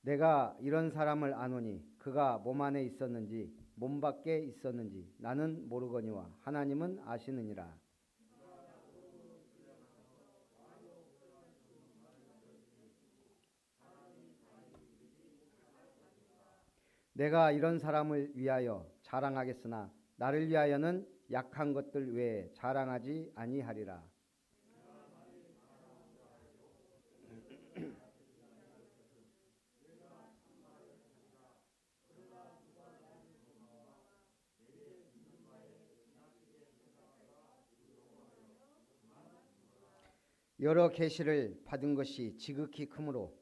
내가 이런 사람을 아노니 그가 몸 안에 있었는지 몸 밖에 있었는지 나는 모르거니와 하나님은 아시느니라. 내가 이런 사람을 위하여 자랑하겠으나 나를 위하여는 약한 것들 외에 자랑하지 아니하리라. 여러 계시를 받은 것이 지극히 크므로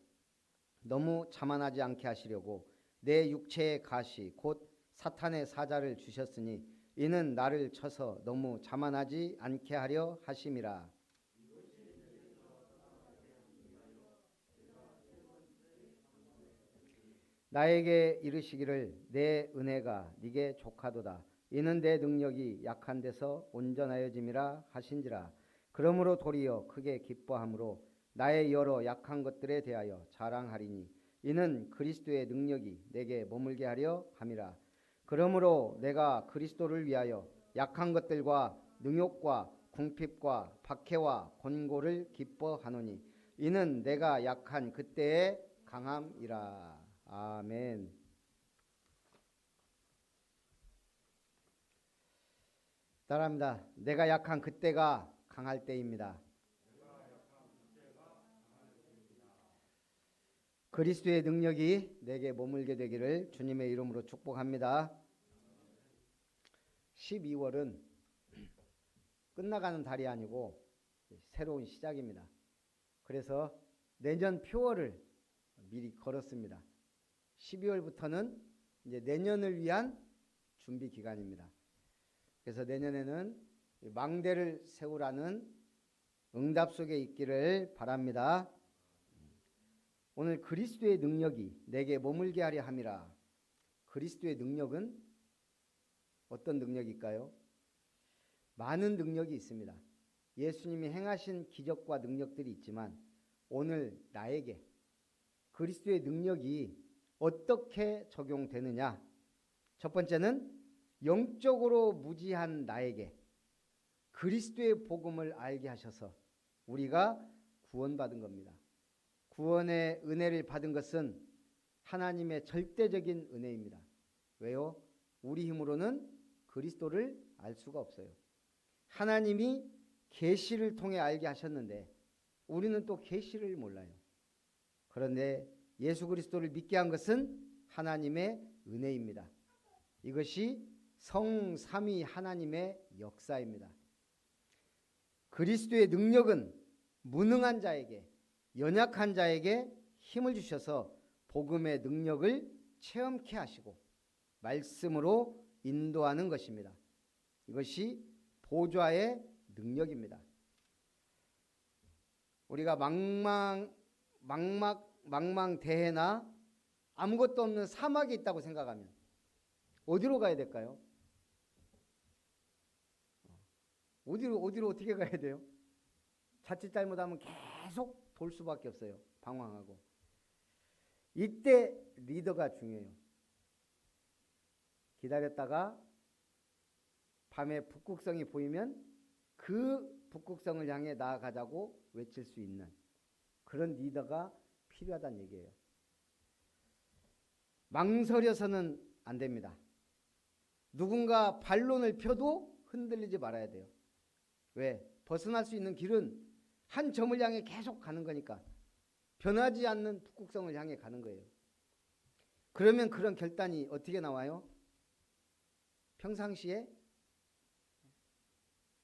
너무 자만하지 않게 하시려고 내 육체의 가시 곧 사탄의 사자를 주셨으니 이는 나를 쳐서 너무 자만하지 않게 하려 하심이라. 나에게 이르시기를 내 은혜가 네게 족하도다. 이는 내 능력이 약한 데서 온전하여짐이라 하신지라. 그러므로 도리어 크게 기뻐함으로 나의 여러 약한 것들에 대하여 자랑하리니 이는 그리스도의 능력이 내게 머물게 하려 함이라. 그러므로 내가 그리스도를 위하여 약한 것들과 능욕과 궁핍과 박해와 곤고를 기뻐하노니 이는 내가 약한 그때의 강함이라. 아멘. 따라합니다. 내가 약한 그때가 강할 때입니다. 그리스도의 능력이 내게 머물게 되기를 주님의 이름으로 축복합니다. 12월은 끝나가는 달이 아니고 새로운 시작입니다. 그래서 내년 표어를 미리 걸었습니다. 12월부터는 이제 내년을 위한 준비 기간입니다. 그래서 내년에는 망대를 세우라는 응답 속에 있기를 바랍니다. 오늘 그리스도의 능력이 내게 머물게 하려 함이라. 그리스도의 능력은 어떤 능력일까요? 많은 능력이 있습니다. 예수님이 행하신 기적과 능력들이 있지만 오늘 나에게 그리스도의 능력이 어떻게 적용되느냐? 첫 번째는 영적으로 무지한 나에게 그리스도의 복음을 알게 하셔서 우리가 구원받은 겁니다. 구원의 은혜를 받은 것은 하나님의 절대적인 은혜입니다. 왜요? 우리 힘으로는 그리스도를 알 수가 없어요. 하나님이 계시를 통해 알게 하셨는데 우리는 또 계시를 몰라요. 그런데 예수 그리스도를 믿게 한 것은 하나님의 은혜입니다. 이것이 성삼위 하나님의 역사입니다. 그리스도의 능력은 무능한 자에게, 연약한 자에게 힘을 주셔서 복음의 능력을 체험케 하시고 말씀으로 인도하는 것입니다. 이것이 보좌의 능력입니다. 우리가 망망대해나 아무것도 없는 사막에 있다고 생각하면 어디로 가야 될까요? 어디로 어떻게 가야 돼요? 자칫 잘못하면 계속 돌 수밖에 없어요. 방황하고. 이때 리더가 중요해요. 기다렸다가 밤에 북극성이 보이면 그 북극성을 향해 나아가자고 외칠 수 있는 그런 리더가 필요하다는 얘기예요. 망설여서는 안 됩니다. 누군가 반론을 펴도 흔들리지 말아야 돼요. 왜? 벗어날 수 있는 길은 한 점을 향해 계속 가는 거니까 변하지 않는 북극성을 향해 가는 거예요. 그러면 그런 결단이 어떻게 나와요? 평상시에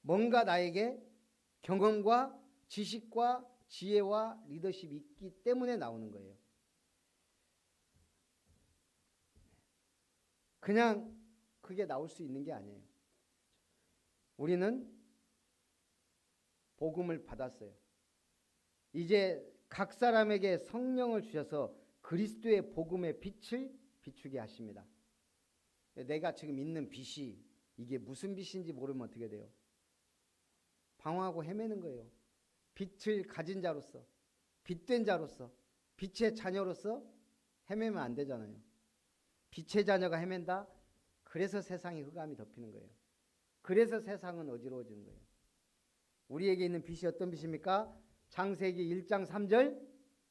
뭔가 나에게 경험과 지식과 지혜와 리더십이 있기 때문에 나오는 거예요. 그냥 그게 나올 수 있는 게 아니에요. 우리는 복음을 받았어요. 이제 각 사람에게 성령을 주셔서 그리스도의 복음의 빛을 비추게 하십니다. 내가 지금 있는 빛이 이게 무슨 빛인지 모르면 어떻게 돼요? 방황하고 헤매는 거예요. 빛을 가진 자로서, 빛된 자로서, 빛의 자녀로서 헤매면 안 되잖아요. 빛의 자녀가 헤맨다? 그래서 세상이 흑암이 덮이는 거예요. 그래서 세상은 어지러워지는 거예요. 우리에게 있는 빛이 어떤 빛입니까? 창세기 1장 3절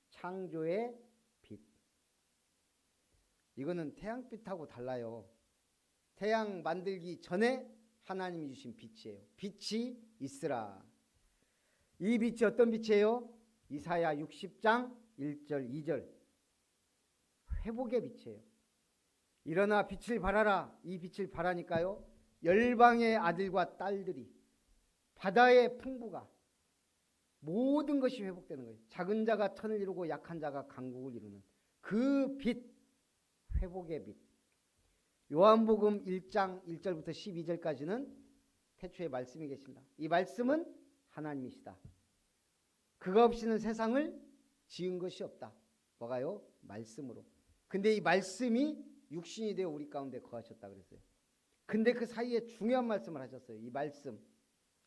창조의 빛. 이거는 태양빛하고 달라요. 태양 만들기 전에 하나님이 주신 빛이에요. 빛이 있으라. 이 빛이 어떤 빛이에요? 이사야 60장 1절 2절 회복의 빛이에요. 일어나 빛을 발하라. 이 빛을 발하니까요, 열방의 아들과 딸들이, 바다의 풍부가, 모든 것이 회복되는 거예요. 작은 자가 천을 이루고 약한 자가 강국을 이루는 그 빛, 회복의 빛. 요한복음 1장 1절부터 12절까지는 태초에 말씀이 계십니다. 이 말씀은 하나님이시다. 그가 없이는 세상을 지은 것이 없다. 뭐가요? 말씀으로. 근데 이 말씀이 육신이 되어 우리 가운데 거하셨다 그랬어요. 근데 그 사이에 중요한 말씀을 하셨어요. 이 말씀.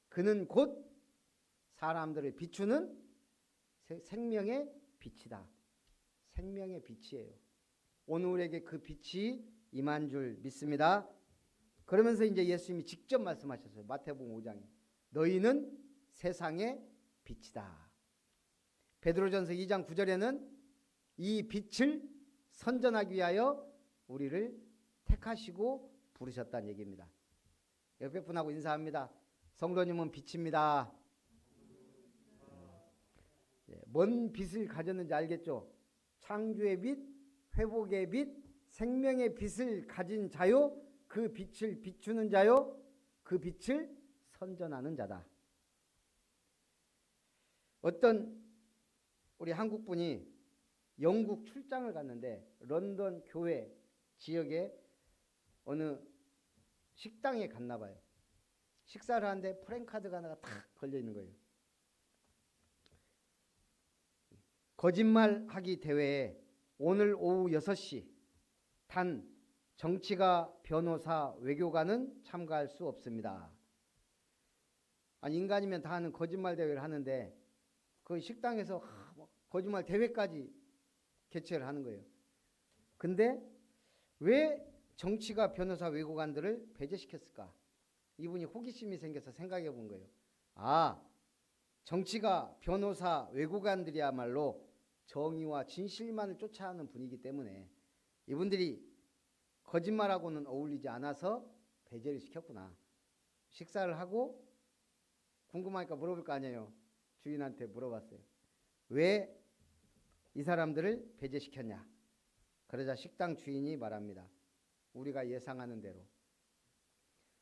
그는 곧 사람들을 비추는 생명의 빛이다. 생명의 빛이에요. 오늘 우리에게 그 빛이 임한 줄 믿습니다. 그러면서 이제 예수님이 직접 말씀하셨어요. 마태복음 5장에. 너희는 세상의 빛이다. 베드로전서 2장 9절에는 이 빛을 선전하기 위하여 우리를 택하시고 부르셨다는 얘기입니다. 옆에 분하고 인사합니다. 성도님은 빛입니다. 뭔 빛을 가졌는지 알겠죠? 창조의 빛, 회복의 빛, 생명의 빛을 가진 자요, 그 빛을 비추는 자요, 그 빛을 선전하는 자다. 어떤 우리 한국 분이 영국 출장을 갔는데 런던 교회 지역에 어느 식당에 갔나 봐요. 식사를 하는데 프랜카드가 하나가 탁 걸려 있는 거예요. 거짓말하기 대회에 오늘 오후 6시 단 정치가, 변호사, 외교관은 참가할 수 없습니다. 아니, 인간이면 다 하는 거짓말 대회를 하는데 그 식당에서 거짓말 대회까지 개최를 하는 거예요. 근데 왜 정치가, 변호사, 외교관들을 배제시켰을까? 이분이 호기심이 생겨서 생각해 본 거예요. 아, 정치가, 변호사, 외교관들이야말로 정의와 진실만을 쫓아하는 분이기 때문에 이분들이 거짓말하고는 어울리지 않아서 배제를 시켰구나. 식사를 하고 궁금하니까 물어볼 거 아니에요. 주인한테 물어봤어요. 왜 이 사람들을 배제시켰냐? 그러자 식당 주인이 말합니다. 우리가 예상하는 대로.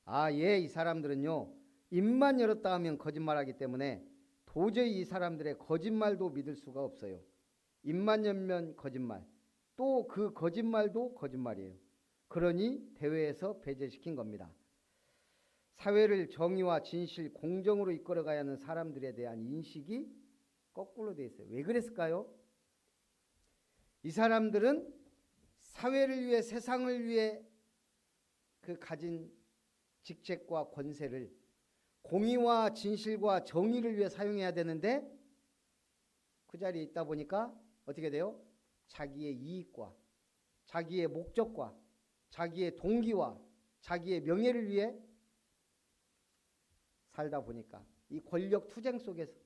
아, 예, 이 사람들은요, 입만 열었다 하면 거짓말하기 때문에 도저히 이 사람들의 거짓말도 믿을 수가 없어요. 입만 열면 거짓말, 또 그 거짓말도 거짓말이에요. 그러니 대회에서 배제시킨 겁니다. 사회를 정의와 진실, 공정으로 이끌어가야 하는 사람들에 대한 인식이 거꾸로 돼 있어요. 왜 그랬을까요? 이 사람들은 사회를 위해, 세상을 위해 그 가진 직책과 권세를 공의와 진실과 정의를 위해 사용해야 되는데 그 자리에 있다 보니까 어떻게 돼요? 자기의 이익과 자기의 목적과 자기의 동기와 자기의 명예를 위해 살다 보니까 이 권력 투쟁 속에서,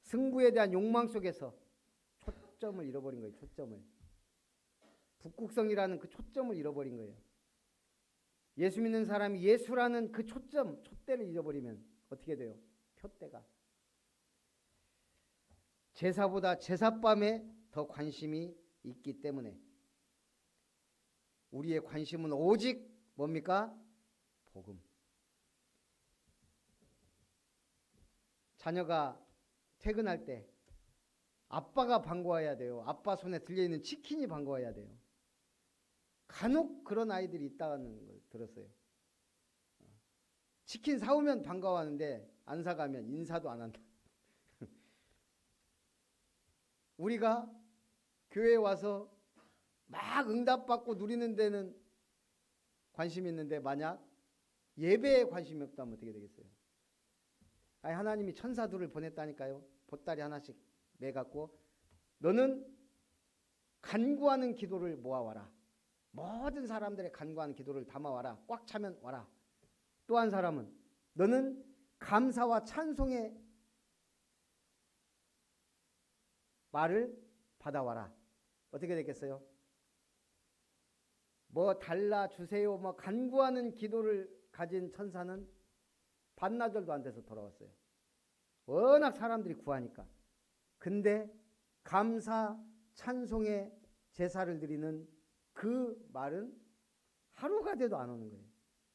승부에 대한 욕망 속에서 초점을 잃어버린 거예요. 초점을. 북극성이라는 그 초점을 잃어버린 거예요. 예수 믿는 사람이 예수라는 그 초점, 촛대를 잃어버리면 어떻게 돼요? 표대가. 제사보다 제사밤에 더 관심이 있기 때문에 우리의 관심은 오직 뭡니까? 복음. 자녀가 퇴근할 때 아빠가 반가워야 돼요. 아빠 손에 들려있는 치킨이 반가워야 돼요. 간혹 그런 아이들이 있다는 걸 들었어요. 치킨 사오면 반가워하는데 안 사가면 인사도 안 한다. 우리가 교회에 와서 막 응답받고 누리는 데는 관심이 있는데 만약 예배에 관심이 없다면 어떻게 되겠어요? 아니, 하나님이 천사들을 보냈다니까요. 보따리 하나씩 매갖고 너는 간구하는 기도를 모아와라. 모든 사람들의 간구하는 기도를 담아와라. 꽉 차면 와라. 또 한 사람은 너는 감사와 찬송의 말을 받아와라. 어떻게 됐겠어요? 뭐 달라 주세요 뭐 간구하는 기도를 가진 천사는 반나절도 안 돼서 돌아왔어요. 워낙 사람들이 구하니까. 근데 감사 찬송의 제사를 드리는 그 말은 하루가 돼도 안 오는 거예요.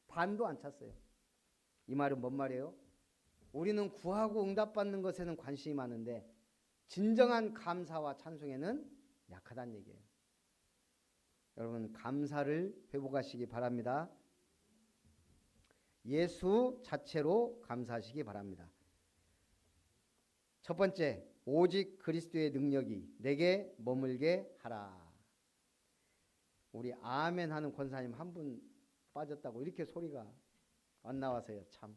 반도 안 찼어요. 이 말은 뭔 말이에요? 우리는 구하고 응답받는 것에는 관심이 많은데 진정한 감사와 찬송에는 약하다는 얘기예요. 여러분 감사를 회복하시기 바랍니다. 예수 자체로 감사하시기 바랍니다. 첫 번째, 오직 그리스도의 능력이 내게 머물게 하라. 우리 아멘 하는 권사님 한 분 빠졌다고 이렇게 소리가 안 나와서요. 참.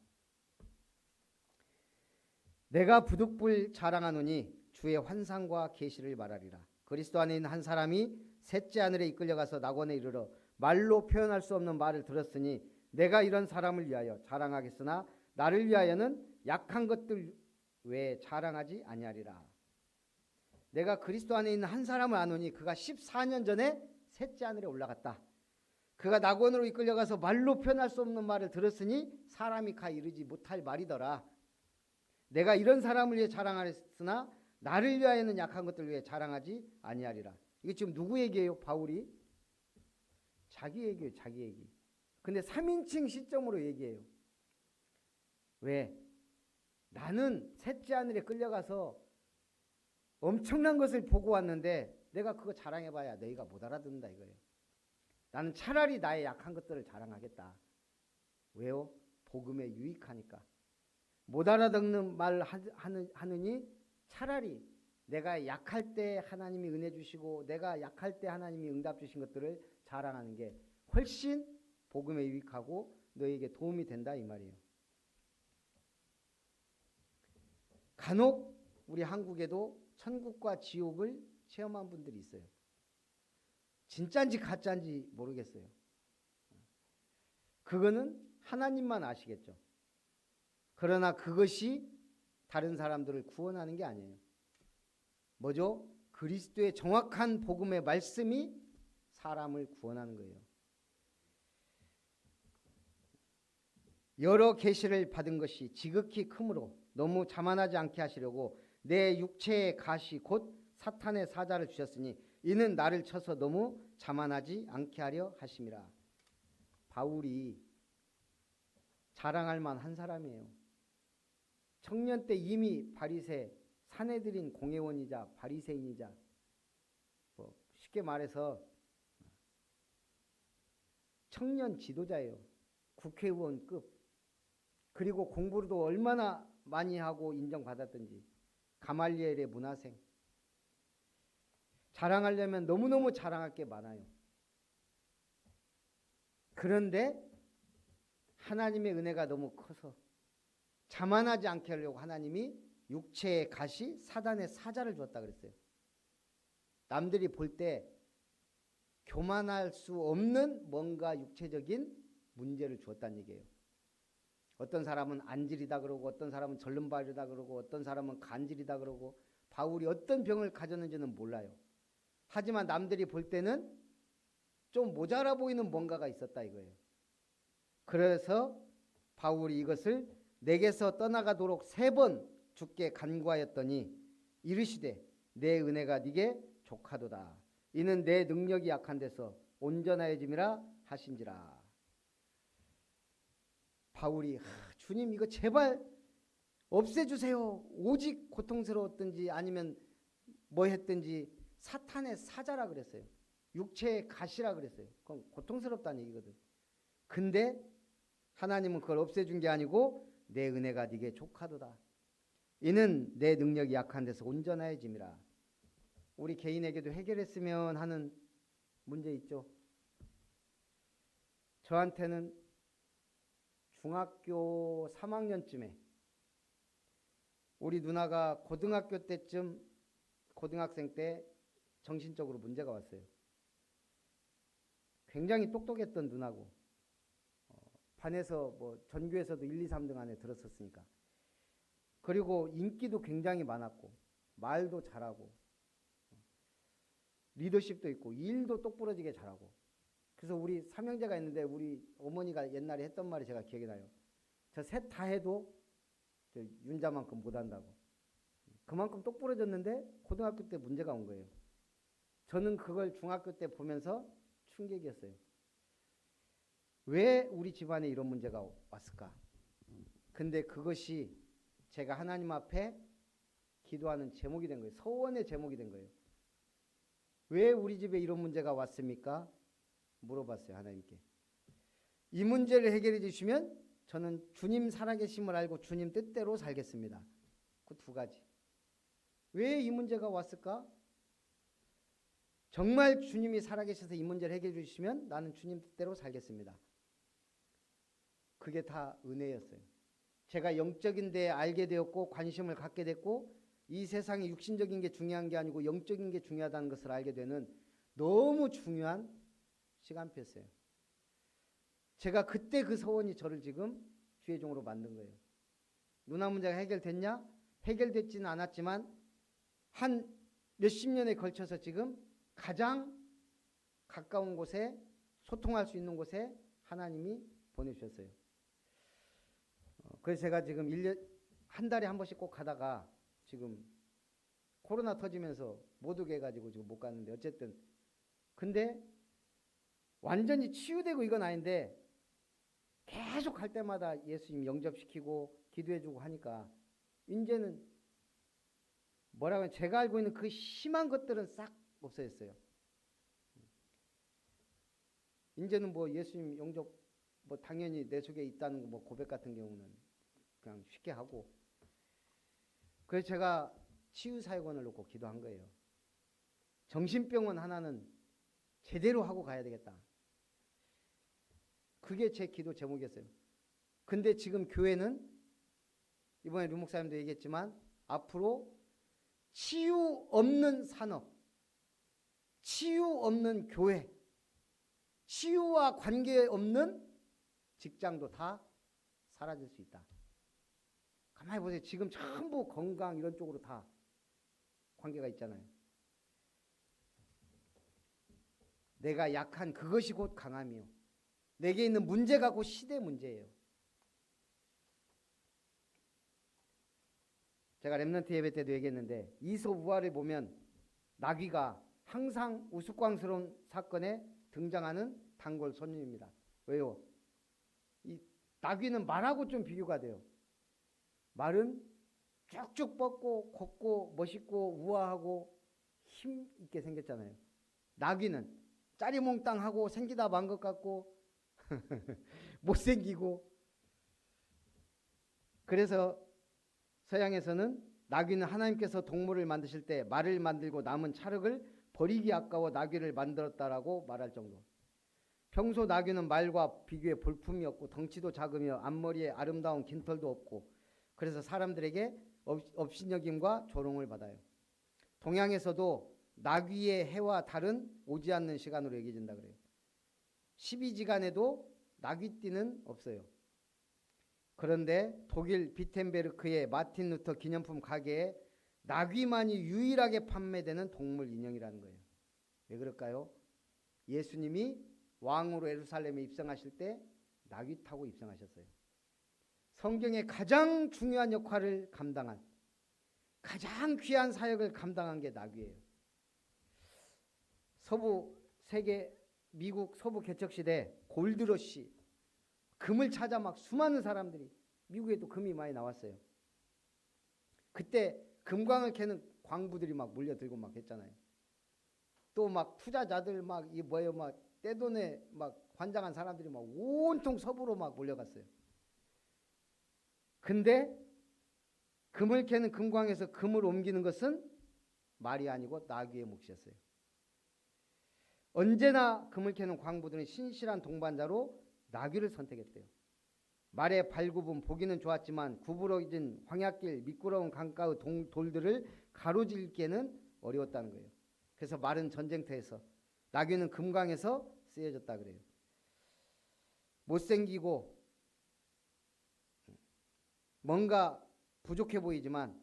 내가 부득불 자랑하노니 주의 환상과 계시를 말하리라. 그리스도 안에 있는 한 사람이 셋째 하늘에 이끌려가서 낙원에 이르러 말로 표현할 수 없는 말을 들었으니 내가 이런 사람을 위하여 자랑하겠으나 나를 위하여는 약한 것들 외에 자랑하지 아니하리라. 내가 그리스도 안에 있는 한 사람을 아노니 그가 14년 전에 셋째 하늘에 올라갔다. 그가 낙원으로 이끌려가서 말로 표현할 수 없는 말을 들었으니 사람이 가 이르지 못할 말이더라. 내가 이런 사람을 위해 자랑하였으나 나를 위하여는 약한 것들 위해 자랑하지 아니하리라. 이게 지금 누구 얘기예요? 바울이? 자기 얘기예요. 자기 얘기. 근데 3인칭 시점으로 얘기해요. 왜? 나는 셋째 하늘에 끌려가서 엄청난 것을 보고 왔는데 내가 그거 자랑해봐야 너희가 못 알아듣는다 이거예요. 나는 차라리 나의 약한 것들을 자랑하겠다. 왜요? 복음에 유익하니까. 못 알아듣는 말 하느니 차라리 내가 약할 때 하나님이 은혜 주시고 내가 약할 때 하나님이 응답 주신 것들을 자랑하는 게 훨씬 복음에 유익하고 너에게 도움이 된다 이 말이에요. 간혹 우리 한국에도 천국과 지옥을 체험한 분들이 있어요. 진짜인지 가짜인지 모르겠어요. 그거는 하나님만 아시겠죠. 그러나 그것이 다른 사람들을 구원하는 게 아니에요. 뭐죠? 그리스도의 정확한 복음의 말씀이 사람을 구원하는 거예요. 여러 계시를 받은 것이 지극히 크므로 너무 자만하지 않게 하시려고 내 육체의 가시 곧 사탄의 사자를 주셨으니 이는 나를 쳐서 너무 자만하지 않게 하려 하심이라. 바울이 자랑할 만한 사람이에요. 청년 때 이미 바리새 사내들인 공회원이자 바리새인이자 쉽게 말해서 청년 지도자예요. 국회의원급. 그리고 공부도 얼마나 많이 하고 인정받았던지. 가말리엘의 문화생. 자랑하려면 너무너무 자랑할 게 많아요. 그런데 하나님의 은혜가 너무 커서 자만하지 않게 하려고 하나님이 육체의 가시 사단의 사자를 줬다 그랬어요. 남들이 볼 때 교만할 수 없는 뭔가 육체적인 문제를 주었다는 얘기예요. 어떤 사람은 안질이다 그러고 어떤 사람은 절름발이다 그러고 어떤 사람은 간질이다 그러고 바울이 어떤 병을 가졌는지는 몰라요. 하지만 남들이 볼 때는 좀 모자라 보이는 뭔가가 있었다 이거예요. 그래서 바울이 이것을 내게서 떠나가도록 3번 주께 간구하였더니 이르시되 내 은혜가 네게 족하도다. 이는 내 능력이 약한 데서 온전하여짐이라 하신지라. 바울이 주님 이거 제발 없애주세요. 오직 고통스러웠든지 아니면 뭐 했든지 사탄의 사자라 그랬어요. 육체의 가시라 그랬어요. 그건 고통스럽다는 얘기거든. 근데 하나님은 그걸 없애준 게 아니고 내 은혜가 네게 족하도다. 이는 내 능력이 약한 데서 온전하여짐이라. 우리 개인에게도 해결했으면 하는 문제 있죠. 저한테는 중학교 3학년쯤에 우리 누나가 고등학교 때쯤 고등학생 때 정신적으로 문제가 왔어요. 굉장히 똑똑했던 누나고 반에서 뭐 전교에서도 1, 2, 3등 안에 들었었으니까. 그리고 인기도 굉장히 많았고 말도 잘하고 리더십도 있고 일도 똑부러지게 잘하고. 그래서 우리 삼형제가 있는데 우리 어머니가 옛날에 했던 말이 제가 기억이 나요. 저 셋 다 해도 저 윤자만큼 못한다고. 그만큼 똑부러졌는데 고등학교 때 문제가 온 거예요. 저는 그걸 중학교 때 보면서 충격이었어요. 왜 우리 집안에 이런 문제가 왔을까? 근데 그것이 제가 하나님 앞에 기도하는 제목이 된 거예요. 서원의 제목이 된 거예요. 왜 우리 집에 이런 문제가 왔습니까? 물어봤어요. 하나님께. 이 문제를 해결해 주시면 저는 주님 살아계심을 알고 주님 뜻대로 살겠습니다. 그 두 가지. 왜 이 문제가 왔을까? 정말 주님이 살아계셔서 이 문제를 해결해 주시면 나는 주님 뜻대로 살겠습니다. 그게 다 은혜였어요. 제가 영적인 데 알게 되었고 관심을 갖게 됐고 이 세상에 육신적인 게 중요한 게 아니고 영적인 게 중요하다는 것을 알게 되는 너무 중요한 시간표였어요. 제가 그때 그 서원이 저를 지금 주의 종으로 만든 거예요. 누나 문제가 해결됐냐? 해결됐지는 않았지만 한 몇십 년에 걸쳐서 지금 가장 가까운 곳에 소통할 수 있는 곳에 하나님이 보내주셨어요. 그래서 제가 지금 1년, 한 달에 한 번씩 꼭 가다가 지금 코로나 터지면서 못 오게 해가지고 지금 못 갔는데 어쨌든 근데 완전히 치유되고 이건 아닌데 계속 갈 때마다 예수님 영접시키고 기도해주고 하니까 이제는 뭐라고 하면 제가 알고 있는 그 심한 것들은 싹 없어졌어요. 이제는 뭐 예수님 영접 뭐 당연히 내 속에 있다는 뭐 고백 같은 경우는 그냥 쉽게 하고 그래서 제가 치유사역원을 놓고 기도한 거예요. 정신병원 하나는 제대로 하고 가야 되겠다. 그게 제 기도 제목이었어요. 근데 지금 교회는 이번에 류 목사님도 얘기했지만 앞으로 치유 없는 산업, 치유 없는 교회, 치유와 관계없는 직장도 다 사라질 수 있다. 가만히 보세요. 지금 전부 건강 이런 쪽으로 다 관계가 있잖아요. 내가 약한 그것이 곧 강함이요. 내게 있는 문제가 곧 시대 문제예요. 제가 렘넌트 예배 때도 얘기했는데 이솝우화를 보면 나귀가 항상 우스꽝스러운 사건에 등장하는 단골 손님입니다. 왜요? 이 나귀는 말하고 좀 비교가 돼요. 말은 쭉쭉 뻗고 걷고 멋있고 우아하고 힘 있게 생겼잖아요. 나귀는 짜리몽땅하고 생기다 만 것 같고 못생기고. 그래서 서양에서는 나귀는 하나님께서 동물을 만드실 때 말을 만들고 남은 찰흙을 버리기 아까워 나귀를 만들었다라고 말할 정도. 평소 나귀는 말과 비교해 볼품이 없고 덩치도 작으며 앞머리에 아름다운 긴털도 없고 그래서 사람들에게 업신여김과 조롱을 받아요. 동양에서도 나귀의 해와 달은 오지 않는 시간으로 여겨진다 그래요. 12지간에도 나귀띠는 없어요. 그런데 독일 비텐베르크의 마틴 루터 기념품 가게에 나귀만이 유일하게 판매되는 동물 인형이라는 거예요. 왜 그럴까요? 예수님이 왕으로 예루살렘에 입성하실 때 나귀 타고 입성하셨어요. 성경의 가장 중요한 역할을 감당한 가장 귀한 사역을 감당한 게 나귀예요. 미국 서부 개척시대 골드러시 금을 찾아 막 수많은 사람들이 미국에도 금이 많이 나왔어요. 그때 금광을 캐는 광부들이 막 몰려들고 막 했잖아요. 또 막 투자자들 막 이 뭐예요 막 떼돈에 막 환장한 사람들이 막 온통 서부로 막 몰려갔어요. 근데 금을 캐는 금광에서 금을 옮기는 것은 말이 아니고 나귀의 몫이었어요. 언제나 금을 캐는 광부들은 신실한 동반자로 나귀를 선택했대요. 말의 발굽은 보기는 좋았지만 구부러진 황야길 미끄러운 강가의 돌들을 가로질기에는 어려웠다는 거예요. 그래서 말은 전쟁터에서, 나귀는 금강에서 쓰여졌다 그래요. 못생기고 뭔가 부족해 보이지만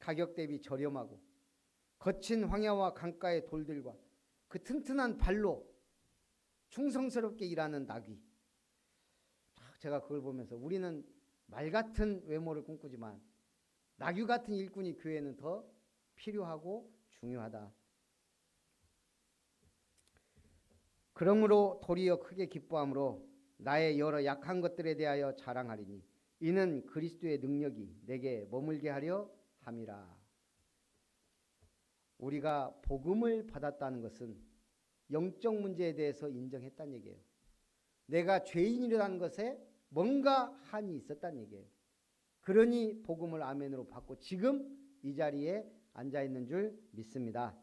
가격 대비 저렴하고 거친 황야와 강가의 돌들과 그 튼튼한 발로 충성스럽게 일하는 나귀. 제가 그걸 보면서 우리는 말 같은 외모를 꿈꾸지만 나귀 같은 일꾼이 교회는 더 필요하고 중요하다. 그러므로 도리어 크게 기뻐함으로 나의 여러 약한 것들에 대하여 자랑하리니 이는 그리스도의 능력이 내게 머물게 하려 함이라. 우리가 복음을 받았다는 것은 영적 문제에 대해서 인정했다는 얘기예요. 내가 죄인이라는 것에 뭔가 한이 있었다는 얘기예요. 그러니 복음을 아멘으로 받고 지금 이 자리에 앉아있는 줄 믿습니다.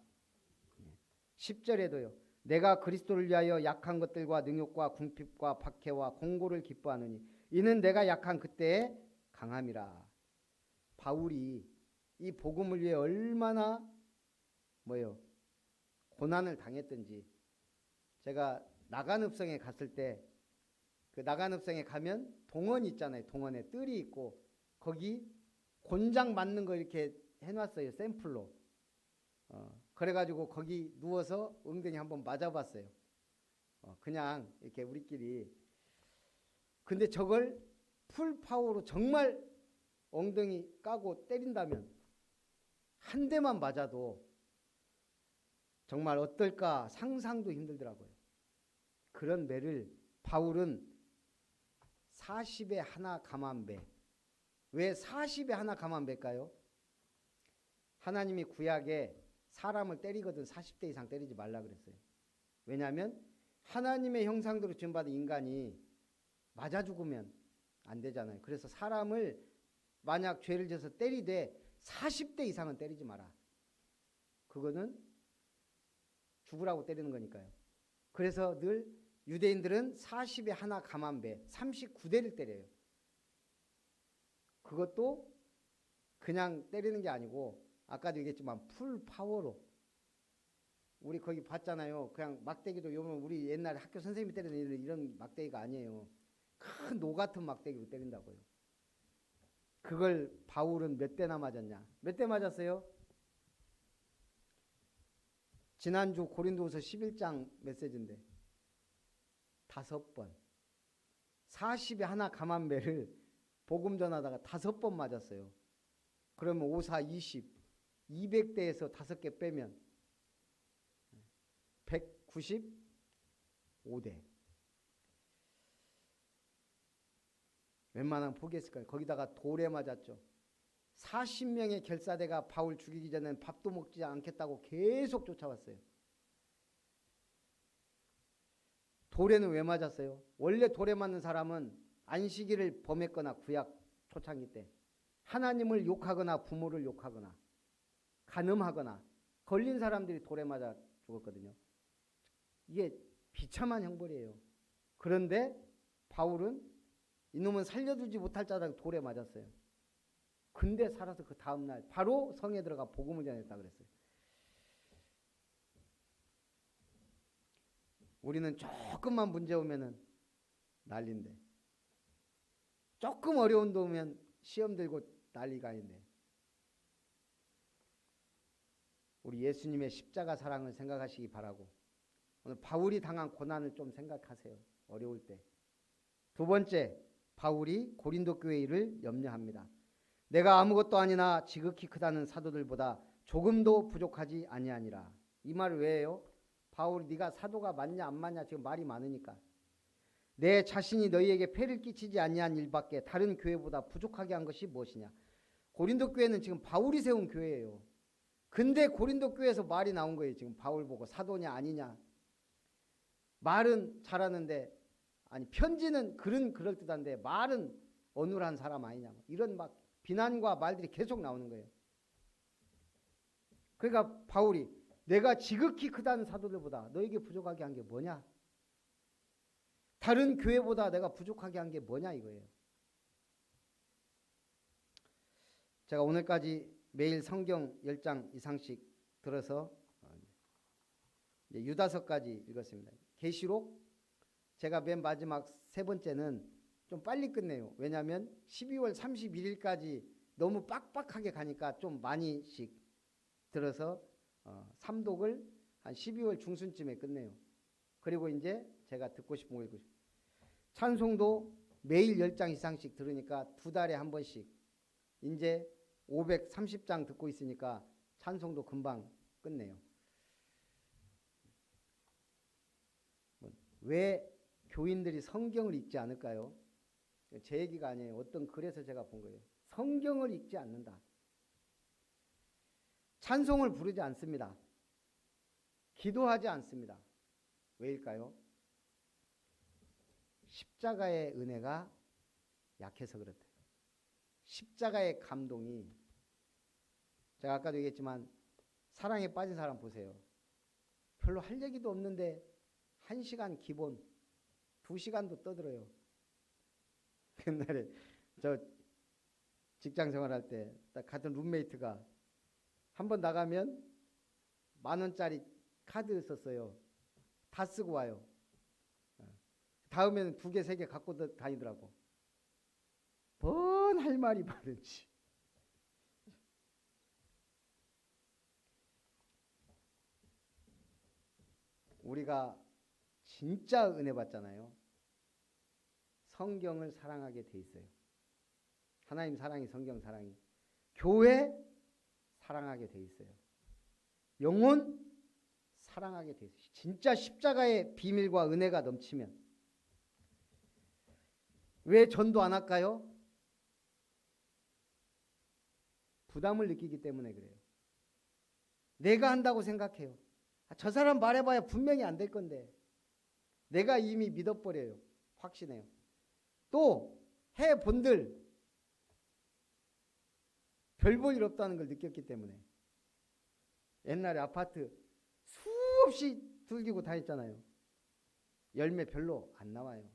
10절에도요. 내가 그리스도를 위하여 약한 것들과 능욕과 궁핍과 박해와 공고를 기뻐하느니 이는 내가 약한 그때의 강함이라. 바울이 이 복음을 위해 얼마나 고난을 당했든지, 제가 나간읍성에 갔을 때 그 나간읍성에 가면 동원 있잖아요. 동원에 뜰이 있고 거기 곤장 맞는 거 이렇게 해놨어요. 샘플로. 그래가지고 거기 누워서 엉덩이 한번 맞아봤어요. 그냥 이렇게 우리끼리. 근데 저걸 풀 파워로 정말 엉덩이 까고 때린다면 한 대만 맞아도 정말 어떨까 상상도 힘들더라고요. 그런 매를 바울은 40에 하나 감한 배. 왜 40에 하나 감한 배일까요? 하나님이 구약에 사람을 때리거든 40대 이상 때리지 말라 그랬어요. 왜냐하면 하나님의 형상대로 지음받은 인간이 맞아 죽으면 안 되잖아요. 그래서 사람을 만약 죄를 져서 때리되 40대 이상은 때리지 마라. 그거는 죽으라고 때리는 거니까요. 그래서 늘 유대인들은 40에 하나 감한 배 39대를 때려요. 그것도 그냥 때리는 게 아니고 아까도 얘기했지만 풀 파워로. 우리 거기 봤잖아요. 그냥 막대기도 요번 우리 옛날에 학교 선생님이 때리는 이런 막대기가 아니에요. 큰 노 같은 막대기로 때린다고요. 그걸 바울은 몇 대나 맞았냐? 몇 대 맞았어요? 지난주 고린도후서 11장 메시지인데 5번. 40에 하나 감한 배를 복음 전하다가 5번 맞았어요. 그러면 5, 4, 20, 200대에서 5개 빼면 195대. 웬만하면 포기했을까요? 거기다가 돌에 맞았죠. 40명의 결사대가 바울 죽이기 전에는 밥도 먹지 않겠다고 계속 쫓아왔어요. 돌에는 왜 맞았어요? 원래 돌에 맞는 사람은 안식일을 범했거나 구약 초창기 때 하나님을 욕하거나 부모를 욕하거나 간음하거나 걸린 사람들이 돌에 맞아 죽었거든요. 이게 비참한 형벌이에요. 그런데 바울은 이놈은 살려두지 못할 자다 돌에 맞았어요. 근데 살아서 그 다음날 바로 성에 들어가 복음을 전했다 그랬어요. 우리는 조금만 문제 오면은 난리인데, 조금 어려운 데 오면 시험 들고 난리가 아닌데, 우리 예수님의 십자가 사랑을 생각하시기 바라고, 오늘 바울이 당한 고난을 좀 생각하세요. 어려울 때. 두 번째, 바울이 고린도 교회 일을 염려합니다. 내가 아무것도 아니나 지극히 크다는 사도들보다 조금도 부족하지 아니하니라. 이 말을 왜 해요? 바울이 네가 사도가 맞냐 안 맞냐 지금 말이 많으니까. 내 자신이 너희에게 폐를 끼치지 아니한 일밖에 다른 교회보다 부족하게 한 것이 무엇이냐. 고린도 교회는 지금 바울이 세운 교회예요. 근데 고린도 교회에서 말이 나온 거예요. 지금 바울 보고 사도냐 아니냐. 말은 잘하는데, 아니 편지는 글은 그럴듯한데 말은 어눌한 사람 아니냐. 이런 막 비난과 말들이 계속 나오는 거예요. 그러니까 바울이 내가 지극히 크다는 사도들보다 너에게 부족하게 한 게 뭐냐? 다른 교회보다 내가 부족하게 한 게 뭐냐 이거예요. 제가 오늘까지 매일 성경 10장 이상씩 들어서 이제 유다서까지 읽었습니다. 계시록 제가 맨 마지막 세 번째는 좀 빨리 끝내요. 왜냐하면 12월 31일까지 너무 빡빡하게 가니까 좀 많이씩 들어서 삼독을 한 12월 중순쯤에 끝내요. 그리고 이제 제가 듣고 싶은 거 읽고 싶어요. 찬송도 매일 10장 이상씩 들으니까 2달에 한 번씩 이제 530장 듣고 있으니까 찬송도 금방 끝내요. 왜 교인들이 성경을 읽지 않을까요? 제 얘기가 아니에요. 어떤 글에서 제가 본 거예요. 성경을 읽지 않는다. 찬송을 부르지 않습니다. 기도하지 않습니다. 왜일까요? 십자가의 은혜가 약해서 그렇다. 십자가의 감동이, 제가 아까도 얘기했지만 사랑에 빠진 사람 보세요. 별로 할 얘기도 없는데 1시간 기본 2시간도 떠들어요. 옛날에 저 직장 생활할 때 같은 룸메이트가 한 번 나가면 10,000원짜리 카드 썼어요. 다 쓰고 와요. 다음에는 2개, 3개 갖고 다니더라고. 뭔 할 말이 많은지. 우리가 진짜 은혜 받잖아요. 성경을 사랑하게 돼 있어요. 하나님 사랑이, 성경 사랑이. 교회 사랑하게 돼 있어요. 영혼 사랑하게 돼 있어요. 진짜 십자가의 비밀과 은혜가 넘치면. 왜 전도 안 할까요? 부담을 느끼기 때문에 그래요. 내가 한다고 생각해요. 저 사람 말해봐야 분명히 안 될 건데 내가 이미 믿어버려요. 확신해요. 또 해본들 별 볼 일 없다는 걸 느꼈기 때문에. 옛날에 아파트 수없이 두들기고 다녔잖아요. 열매 별로 안 나와요.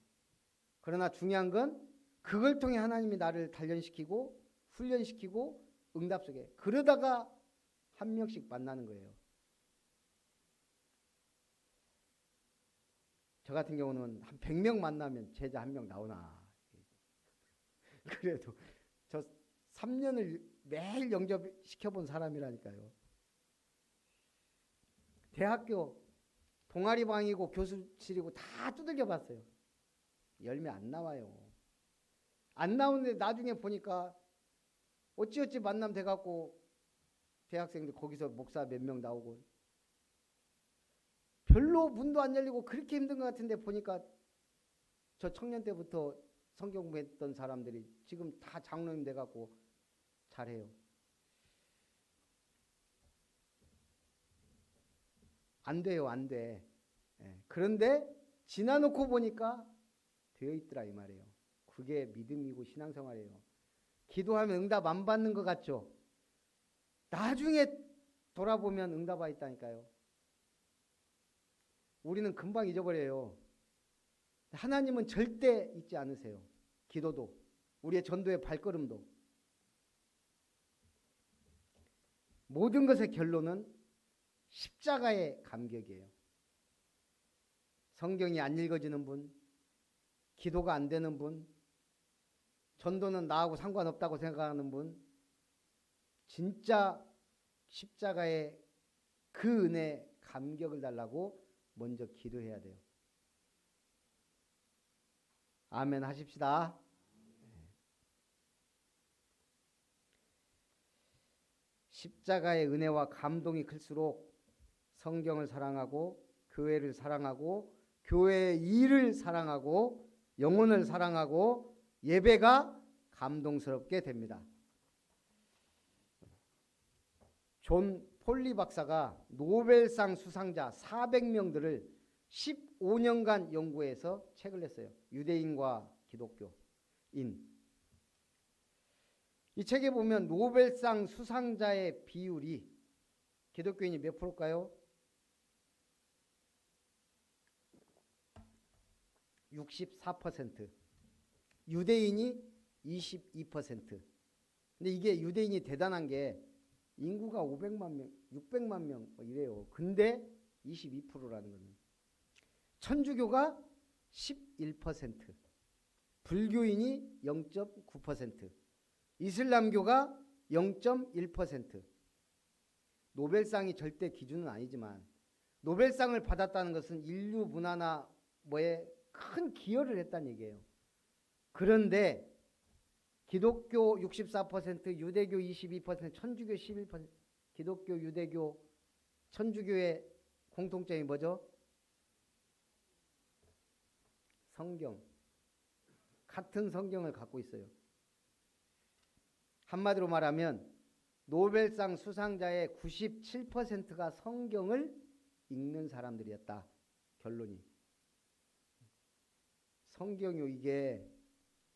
그러나 중요한 건 그걸 통해 하나님이 나를 단련시키고 훈련시키고 응답 속에, 그러다가 한 명씩 만나는 거예요. 저 같은 경우는 한 100명 만나면 제자 1명 나오나. 그래도 저 3년을 매일 영접시켜본 사람이라니까요. 대학교 동아리방이고 교수실이고 다 두들겨 봤어요. 열매 안 나와요. 안 나오는데 나중에 보니까 어찌어찌 만남 돼갖고 대학생들 거기서 목사 몇 명 나오고 별로 문도 안 열리고 그렇게 힘든 것 같은데 보니까 저 청년 때부터 성경 공부했던 사람들이 지금 다 장로님 돼갖고 잘해요. 안 돼요, 안 돼. 그런데 지나놓고 보니까 되어 있더라 이 말이에요. 그게 믿음이고 신앙생활이에요. 기도하면 응답 안 받는 것 같죠? 나중에 돌아보면 응답 와 있다니까요. 우리는 금방 잊어버려요. 하나님은 절대 잊지 않으세요. 기도도, 우리의 전도의 발걸음도. 모든 것의 결론은 십자가의 감격이에요. 성경이 안 읽어지는 분, 기도가 안 되는 분, 전도는 나하고 상관없다고 생각하는 분, 진짜 십자가의 그 은혜 감격을 달라고 먼저 기도해야 돼요. 아멘 하십시다. 십자가의 은혜와 감동이 클수록 성경을 사랑하고 교회를 사랑하고 교회의 일을 사랑하고 영혼을 사랑하고 예배가 감동스럽게 됩니다. 존 폴리 박사가 노벨상 수상자 400명들을 15년간 연구해서 책을 냈어요. 유대인과 기독교인. 이 책에 보면 노벨상 수상자의 비율이 기독교인이 몇 프로일까요? 64%. 유대인이 22%. 근데 이게 유대인이 대단한 게 인구가 500만 명, 600만 명 이래요. 근데 22%라는 거는. 천주교가 11%, 불교인이 0.9%, 이슬람교가 0.1%. 노벨상이 절대 기준은 아니지만 노벨상을 받았다는 것은 인류 문화나 뭐에 큰 기여를 했다는 얘기예요. 그런데 기독교 64%, 유대교 22%, 천주교 11%, 기독교, 유대교, 천주교의 공통점이 뭐죠? 성경. 같은 성경을 갖고 있어요. 한마디로 말하면 노벨상 수상자의 97%가 성경을 읽는 사람들이었다. 결론이. 성경이 이게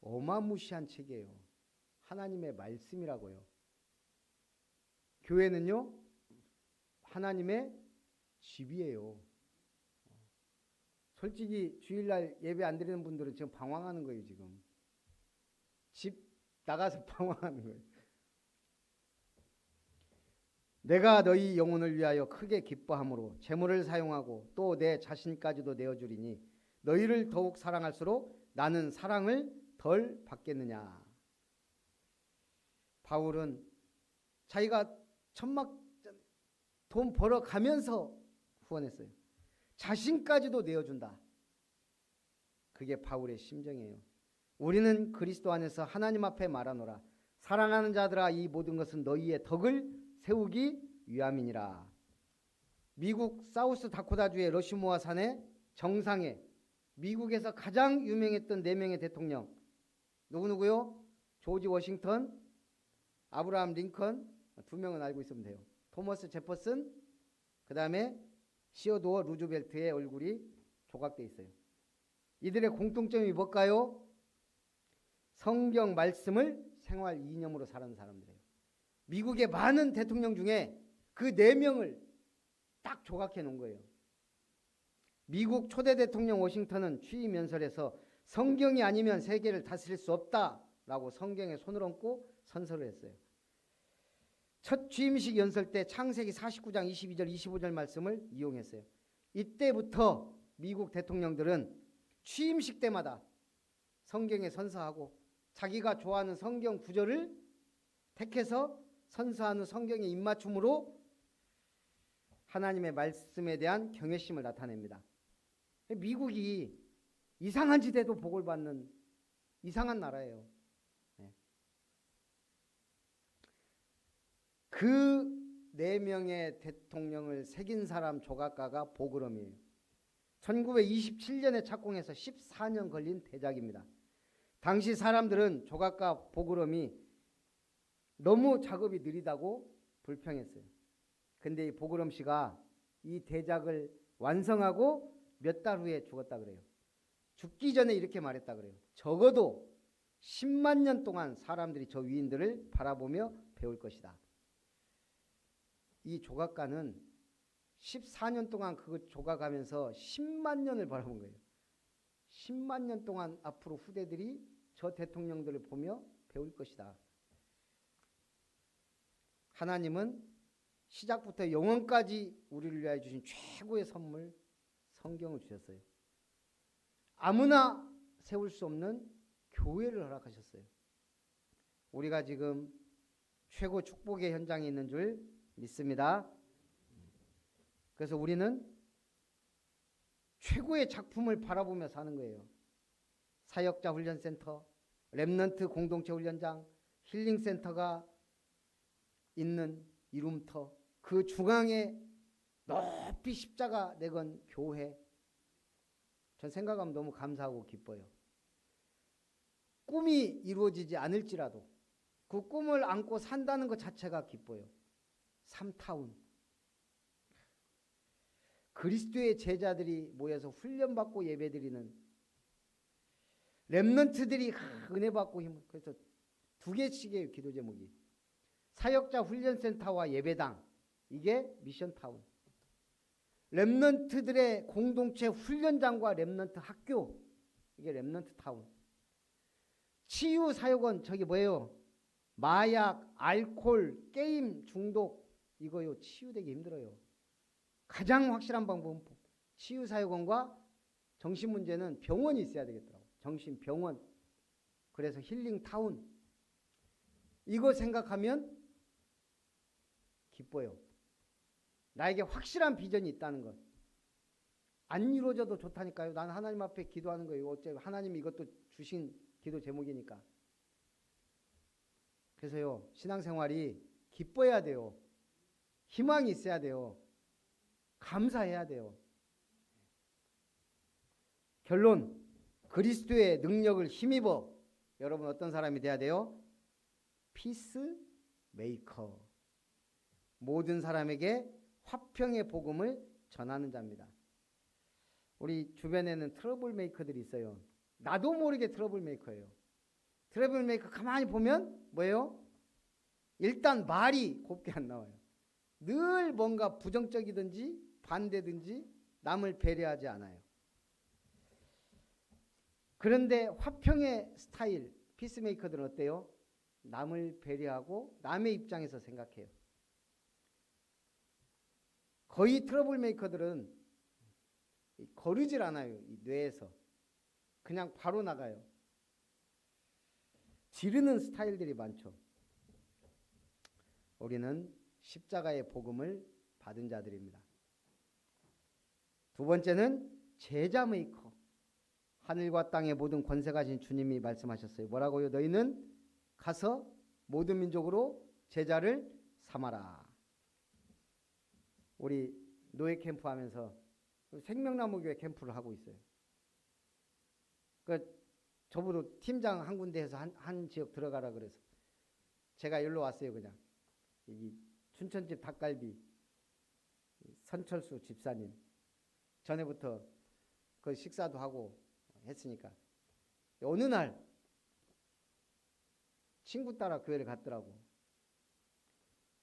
어마무시한 책이에요. 하나님의 말씀이라고요. 교회는요, 하나님의 집이에요. 솔직히 주일날 예배 안 드리는 분들은 지금 방황하는 거예요. 지금 집 나가서 방황하는 거예요. 내가 너희 영혼을 위하여 크게 기뻐함으로 재물을 사용하고 또 내 자신까지도 내어주리니 너희를 더욱 사랑할수록 나는 사랑을 덜 받겠느냐. 바울은 자기가 천막 돈 벌어가면서 후원했어요. 자신까지도 내어준다. 그게 바울의 심정이에요. 우리는 그리스도 안에서 하나님 앞에 말하노라. 사랑하는 자들아, 이 모든 것은 너희의 덕을 세우기 위함이니라. 미국 사우스 다코타주의 러시모아 산의 정상에 미국에서 가장 유명했던 4명의 대통령, 누구누구요? 조지 워싱턴, 아브라함 링컨, 2명은 알고 있으면 돼요. 토머스 제퍼슨, 그 다음에 시어도어 루즈벨트의 얼굴이 조각되어 있어요. 이들의 공통점이 뭘까요? 성경 말씀을 생활 이념으로 사는 사람들이에요. 미국의 많은 대통령 중에 그 4명을 딱 조각해 놓은 거예요. 미국 초대 대통령 워싱턴은 취임 연설에서 성경이 아니면 세계를 다스릴 수 없다라고 성경에 손을 얹고 선서를 했어요. 첫 취임식 연설 때 창세기 49장 22절 25절 말씀을 이용했어요. 이때부터 미국 대통령들은 취임식 때마다 성경에 선서하고 자기가 좋아하는 성경 구절을 택해서 선서하는 성경의 입맞춤으로 하나님의 말씀에 대한 경외심을 나타냅니다. 미국이 이상한 짓에도 복을 받는 이상한 나라예요. 그 4명의 대통령을 새긴 사람 조각가가 보그럼이에요. 1927년에 착공해서 14년 걸린 대작입니다. 당시 사람들은 조각가 보그럼이 너무 작업이 느리다고 불평했어요. 근데 이 보그럼 씨가 이 대작을 완성하고 몇 달 후에 죽었다 그래요. 죽기 전에 이렇게 말했다 그래요. 적어도 10만 년 동안 사람들이 저 위인들을 바라보며 배울 것이다. 이 조각가는 14년 동안 그거 조각하면서 10만 년을 바라본 거예요. 10만 년 동안 앞으로 후대들이 저 대통령들을 보며 배울 것이다. 하나님은 시작부터 영원까지 우리를 위하여 주신 최고의 선물 성경을 주셨어요. 아무나 세울 수 없는 교회를 허락하셨어요. 우리가 지금 최고 축복의 현장에 있는 줄 믿습니다. 그래서 우리는 최고의 작품을 바라보며 사는 거예요. 사역자 훈련센터, 렘넌트 공동체 훈련장, 힐링센터가 있는 이룸터, 그 중앙에 높이 십자가 내건 교회. 전 생각하면 너무 감사하고 기뻐요. 꿈이 이루어지지 않을지라도 그 꿈을 안고 산다는 것 자체가 기뻐요. 삼타운. 그리스도의 제자들이 모여서 훈련받고 예배드리는 렘넌트들이 은혜받고 힘을. 그래서 2개씩의 기도 제목이 사역자 훈련센터와 예배당, 이게 미션타운. 렘넌트들의 공동체 훈련장과 렘넌트 학교, 이게 렘넌트타운. 치유사역원, 저기 뭐예요? 마약, 알코올, 게임 중독, 이거요 치유되기 힘들어요. 가장 확실한 방법은 치유사역원과 정신문제는 병원이 있어야 되겠더라고. 정신병원. 그래서 힐링타운. 이거 생각하면 기뻐요. 나에게 확실한 비전이 있다는 것. 안 이루어져도 좋다니까요. 난 하나님 앞에 기도하는 거예요. 어째 하나님이 이것도 주신 기도 제목이니까. 그래서요, 신앙생활이 기뻐야 돼요. 희망이 있어야 돼요. 감사해야 돼요. 결론, 그리스도의 능력을 힘입어 여러분 어떤 사람이 돼야 돼요? 피스 메이커. 모든 사람에게 화평의 복음을 전하는 자입니다. 우리 주변에는 트러블 메이커들이 있어요. 나도 모르게 트러블 메이커예요. 트러블 메이커 가만히 보면 뭐예요? 일단 말이 곱게 안 나와요. 늘 뭔가 부정적이든지 반대든지 남을 배려하지 않아요. 그런데 화평의 스타일, 피스메이커들은 어때요? 남을 배려하고 남의 입장에서 생각해요. 거의 트러블 메이커들은 거르질 않아요. 이 뇌에서. 그냥 바로 나가요. 지르는 스타일들이 많죠. 우리는 십자가의 복음을 받은 자들입니다. 두 번째는 제자 메이커. 하늘과 땅의 모든 권세 가진 주님이 말씀하셨어요. 뭐라고요? 너희는 가서 모든 민족으로 제자를 삼아라. 우리 노예 캠프 하면서 생명나무교회 캠프를 하고 있어요. 저보고 팀장 한 군데에서 한 지역 들어가라 그래서 제가 여기로 왔어요. 그냥 이 춘천집 닭갈비 선철수 집사님 전에부터 그 식사도 하고 했으니까 어느 날 친구 따라 교회를 갔더라고.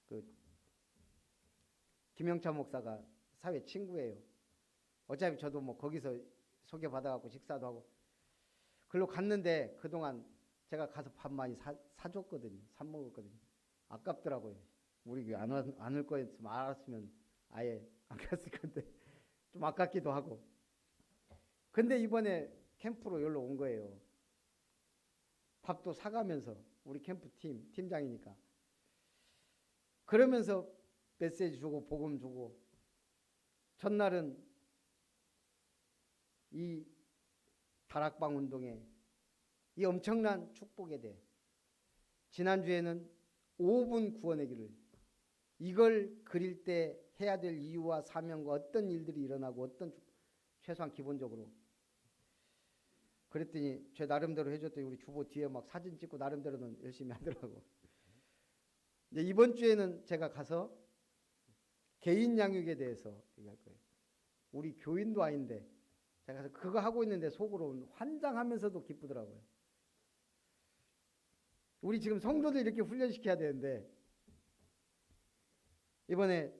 그 김영찬 목사가 사회 친구예요. 어차피 저도 뭐 거기서 소개받아갖고 식사도 하고 글로 갔는데 그동안 제가 가서 밥 많이 사줬거든요. 사먹었거든요. 아깝더라고요. 우리 교회 안 올 거였으면 알았으면 아예 안 갔을 건데 좀 아깝기도 하고. 근데 이번에 캠프로 여기로 온 거예요. 밥도 사가면서 우리 캠프 팀장이니까. 그러면서 메시지 주고 복음 주고. 전날은 이 다락방 운동에 이 엄청난 축복에 대해 지난주에는 5분 구원의 길을 이걸 그릴 때 해야 될 이유와 사명과 어떤 일들이 일어나고 어떤 최소한 기본적으로 그랬더니 제 나름대로 해줬더니 우리 주보 뒤에 막 사진 찍고 나름대로는 열심히 하더라고. 이제 이번 주에는 제가 가서 개인 양육에 대해서 얘기할 거예요. 우리 교인도 아닌데 제가 가서 그거 하고 있는데 속으로 환장하면서도 기쁘더라고요. 우리 지금 성도들 이렇게 훈련시켜야 되는데 이번에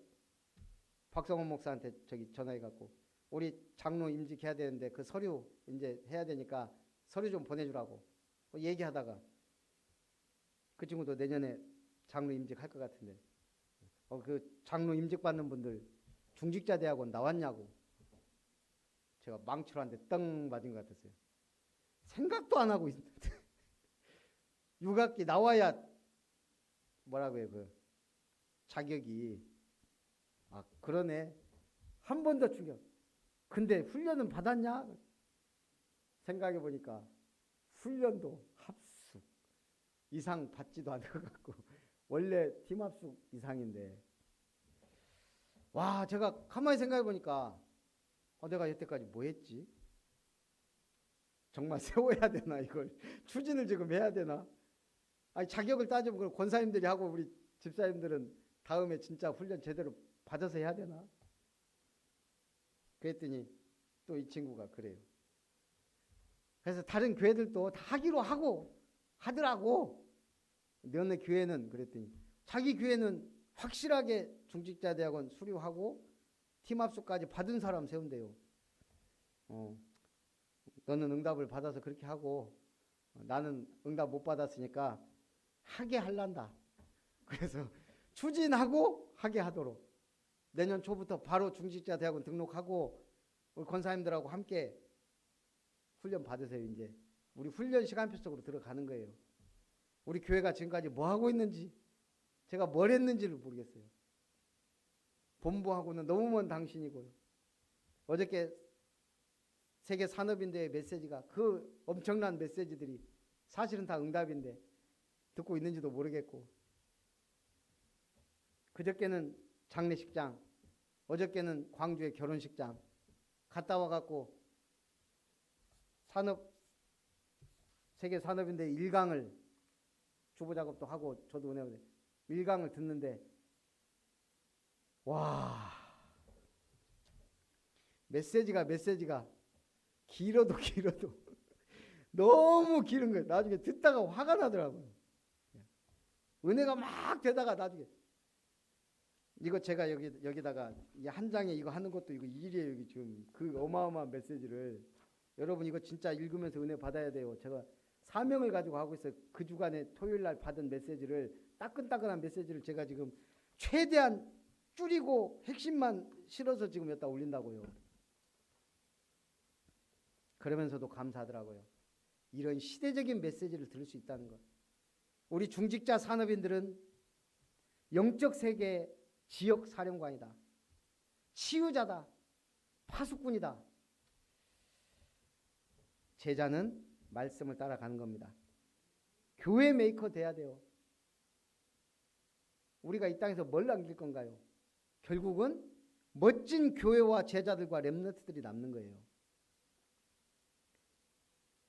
박성원 목사한테 저기 전화해갖고 우리 장로 임직해야 되는데 그 서류 이제 해야 되니까 서류 좀 보내주라고 얘기하다가 그 친구도 내년에 장로 임직할 것 같은데 그 장로 임직 받는 분들 중직자 대학원 나왔냐고 제가 망치로 한 대 땅 맞은 것 같았어요. 생각도 안 하고 있는데 6학기 나와야 뭐라고 해요 그 자격이 그러네 한 번 더 충격. 근데 훈련은 받았냐? 생각해 보니까 훈련도 합숙 이상 받지도 않은 것 같고 원래 팀 합숙 이상인데 와 제가 가만히 생각해 보니까 내가 여태까지 뭐 했지? 정말 세워야 되나 이걸 추진을 지금 해야 되나? 아니 자격을 따지면 그걸 권사님들이 하고 우리 집사님들은 다음에 진짜 훈련 제대로 받아서 해야 되나? 그랬더니 또 이 친구가 그래요. 그래서 다른 교회들도 다 하기로 하고 하더라고. 너네 교회는 그랬더니 자기 교회는 확실하게 중직자 대학원 수료하고 팀합수까지 받은 사람 세운대요. 너는 응답을 받아서 그렇게 하고 나는 응답 못 받았으니까 하게 할란다. 그래서 추진하고 하게 하도록 내년 초부터 바로 중직자 대학원 등록하고 우리 권사님들하고 함께 훈련 받으세요. 이제 우리 훈련 시간표 속으로 들어가는 거예요. 우리 교회가 지금까지 뭐 하고 있는지, 제가 뭘 했는지를 모르겠어요. 본부하고는 너무 먼 당신이고요. 어저께 세계 산업인대의 메시지가, 그 엄청난 메시지들이 사실은 다 응답인데 듣고 있는지도 모르겠고, 그저께는 장례식장, 어저께는 광주의 결혼식장 갔다 와갖고 세계 산업인대 1강을 주보 작업도 하고 저도 은혜 1강을 듣는데, 와, 메시지가 길어도 너무 길은 거예요. 나중에 듣다가 화가 나더라고요. 은혜가 막 되다가 나중에 이거 제가 여기다가 한 장에 이거 하는 것도 이거 일이에요. 여기 지금 그 어마어마한 메시지를 여러분 이거 진짜 읽으면서 은혜 받아야 돼요. 제가 사명을 가지고 하고 있어요. 그 주간에 토요일 날 받은 메시지를, 따끈따끈한 메시지를 제가 지금 최대한 줄이고 핵심만 실어서 지금 여기다 올린다고요. 그러면서도 감사하더라고요. 이런 시대적인 메시지를 들을 수 있다는 것. 우리 중직자 산업인들은 영적 세계 지역 사령관이다. 치유자다. 파수꾼이다. 제자는 말씀을 따라가는 겁니다. 교회 메이커 돼야 돼요. 우리가 이 땅에서 뭘 남길 건가요? 결국은 멋진 교회와 제자들과 렘넌트들이 남는 거예요.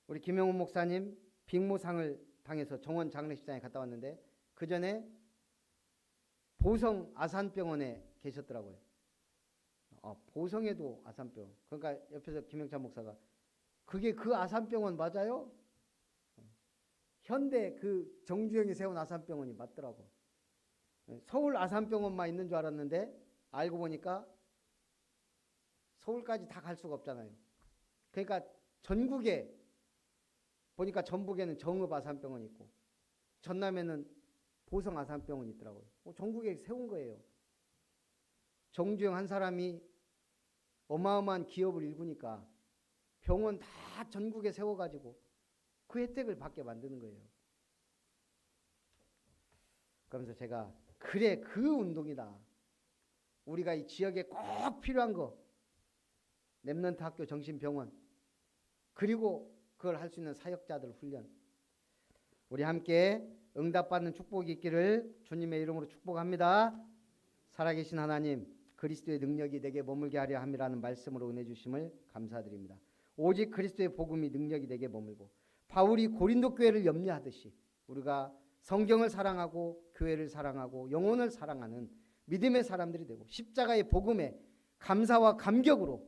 우리 김영훈 목사님 빅모상을 당해서 정원 장례식장에 갔다 왔는데, 그 전에 보성 아산병원에 계셨더라고요. 보성에도 아산병원. 그러니까 옆에서 김영찬 목사가 그게 그 아산병원 맞아요? 현대 그 정주영이 세운 아산병원이 맞더라고. 서울 아산병원만 있는 줄 알았는데 알고 보니까 서울까지 다 갈 수가 없잖아요. 그러니까 전국에 보니까 전북에는 정읍 아산병원이 있고 전남에는 보성 아산병원이 있더라고요. 전국에 세운 거예요. 정주영 한 사람이 어마어마한 기업을 일구니까 병원 다 전국에 세워가지고 그 혜택을 받게 만드는 거예요. 그러면서 제가 그래, 그 운동이다. 우리가 이 지역에 꼭 필요한 거, 렘넌트 학교 정신병원, 그리고 그걸 할 수 있는 사역자들 훈련. 우리 함께 응답받는 축복이 있기를 주님의 이름으로 축복합니다. 살아계신 하나님, 그리스도의 능력이 내게 머물게 하려 함이라는 말씀으로 은혜 주심을 감사드립니다. 오직 그리스도의 복음이 능력이 내게 머물고, 바울이 고린도 교회를 염려하듯이 우리가 성경을 사랑하고 교회를 사랑하고 영혼을 사랑하는 믿음의 사람들이 되고, 십자가의 복음에 감사와 감격으로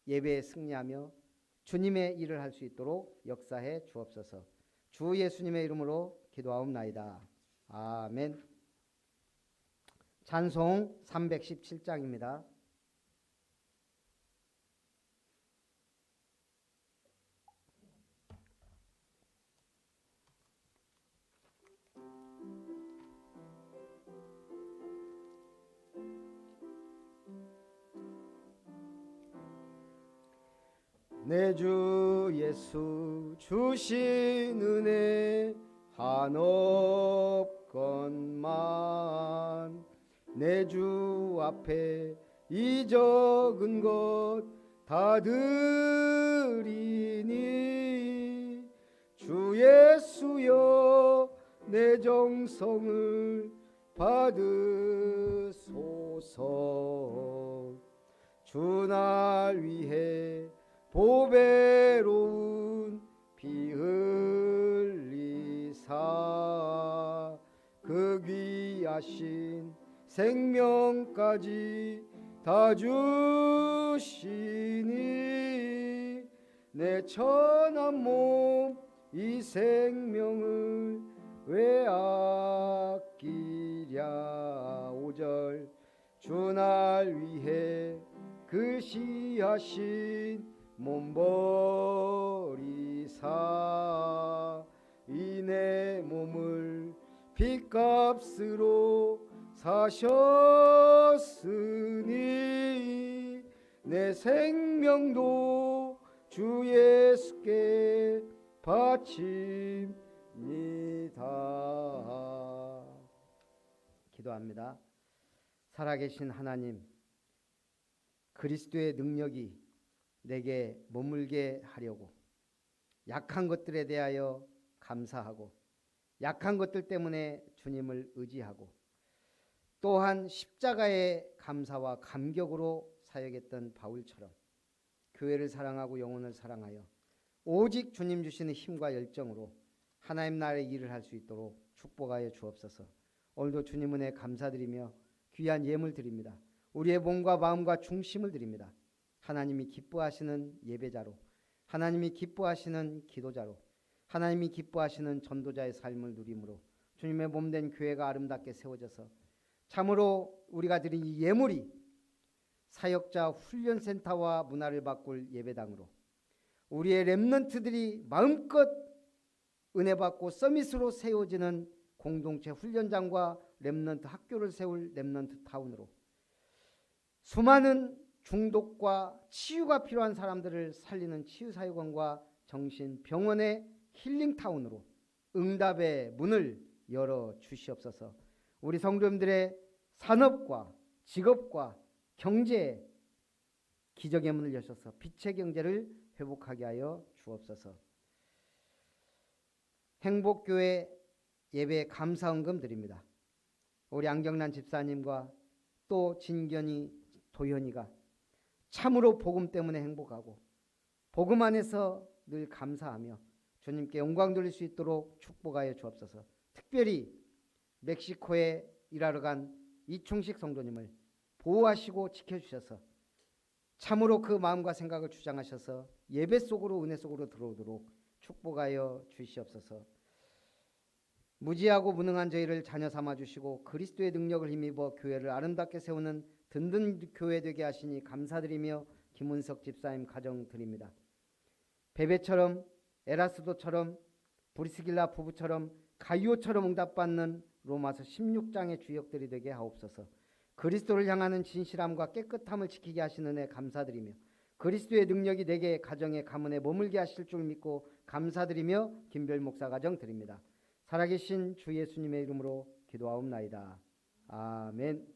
예배에 승리하며 주님의 일을 할 수 있도록 역사해 주옵소서. 주 예수님의 이름으로 기도하옵나이다. 아멘. 찬송 317장입니다. 내 주 예수 주신 은혜 한없건만, 내 주 앞에 이 적은 것 다 드리니, 주 예수여 내 정성을 받으소서. 주 날 위해 보배로운 피 흘리사, 그 귀하신 생명까지 다 주시니, 내 천한 몸 이 생명을 왜 아끼랴. 5절 주 날 위해 그 시하신 몸버리사, 이 내 몸을 핏값으로 사셨으니 내 생명도 주 예수께 바칩니다. 기도합니다. 살아계신 하나님, 그리스도의 능력이 내게 머물게 하려고 약한 것들에 대하여 감사하고 약한 것들 때문에 주님을 의지하고 또한 십자가의 감사와 감격으로 사역했던 바울처럼 교회를 사랑하고 영혼을 사랑하여 오직 주님 주시는 힘과 열정으로 하나님 나라의 일을 할 수 있도록 축복하여 주옵소서. 오늘도 주님 은혜 감사드리며 귀한 예물 드립니다. 우리의 몸과 마음과 중심을 드립니다. 하나님이 기뻐하시는 예배자로, 하나님이 기뻐하시는 기도자로, 하나님이 기뻐하시는 전도자의 삶을 누림으로 주님의 몸된 교회가 아름답게 세워져서 참으로 우리가 드린 이 예물이 사역자 훈련센터와 문화를 바꿀 예배당으로 우리의 렘넌트들이 마음껏 은혜 받고 서밋으로 세워지는 공동체 훈련장과 렘넌트 학교를 세울 렘넌트 타운으로 수많은 중독과 치유가 필요한 사람들을 살리는 치유사역원과 정신병원의 힐링타운으로 응답의 문을 열어 주시옵소서. 우리 성도님들의 산업과 직업과 경제에 기적의 문을 여셔서 빛의 경제를 회복하게 하여 주옵소서. 행복교회 예배 감사헌금 드립니다. 우리 안경란 집사님과 또 진견이 도현이가 참으로 복음 때문에 행복하고 복음 안에서 늘 감사하며 주님께 영광 돌릴 수 있도록 축복하여 주옵소서. 특별히 멕시코에 일하러 간 이충식 성도님을 보호하시고 지켜주셔서 참으로 그 마음과 생각을 주장하셔서 예배 속으로 은혜 속으로 들어오도록 축복하여 주시옵소서. 무지하고 무능한 저희를 자녀 삼아주시고 그리스도의 능력을 힘입어 교회를 아름답게 세우는 든든 교회 되게 하시니 감사드리며 김은석 집사님 가정 드립니다. 베베처럼 에라스도처럼 브리스길라 부부처럼 가이오처럼 응답받는 로마서 16장의 주역들이 되게 하옵소서. 그리스도를 향하는 진실함과 깨끗함을 지키게 하시는 은혜 감사드리며 그리스도의 능력이 내게 가정에 가문에 머물게 하실 줄 믿고 감사드리며 김별 목사 가정 드립니다. 살아계신 주 예수님의 이름으로 기도하옵나이다. 아멘.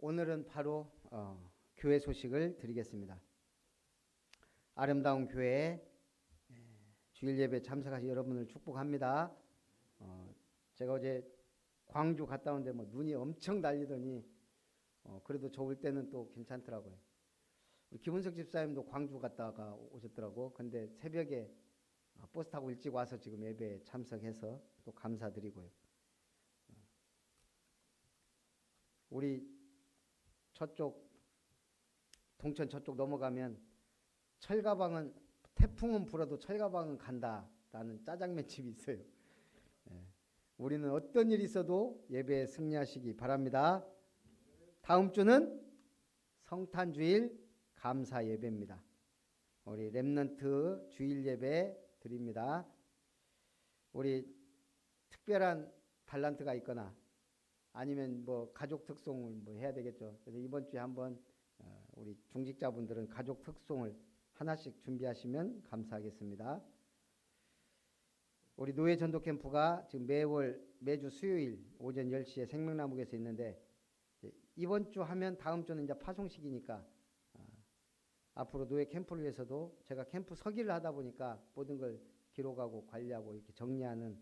오늘은 바로 교회 소식을 드리겠습니다. 아름다운 교회에 주일 예배 참석하신 여러분을 축복합니다. 제가 어제 광주 갔다 온데 눈이 엄청 날리더니 그래도 좋을 때는 또 괜찮더라고요. 우리 김은석 집사님도 광주 갔다가 오셨더라고. 근데 새벽에 버스 타고 일찍 와서 지금 예배에 참석해서 또 감사드리고요. 우리 저쪽 동천 저쪽 넘어가면 철가방은 태풍은 불어도 철가방은 간다라는 짜장면 집이 있어요. 우리는 어떤 일이 있어도 예배에 승리하시기 바랍니다. 다음 주는 성탄주일 감사 예배입니다. 우리 렘넌트 주일 예배 드립니다. 우리 특별한 달란트가 있거나 아니면 가족 특송을 해야 되겠죠. 그래서 이번 주에 한번 우리 중직자분들은 가족 특송을 하나씩 준비하시면 감사하겠습니다. 우리 노예 전도 캠프가 지금 매주 수요일 오전 10시에 생명나무에서 있는데 이번 주 하면 다음 주는 이제 파송식이니까 앞으로 노예 캠프를 위해서도 제가 캠프 서기를 하다 보니까 모든 걸 기록하고 관리하고 이렇게 정리하는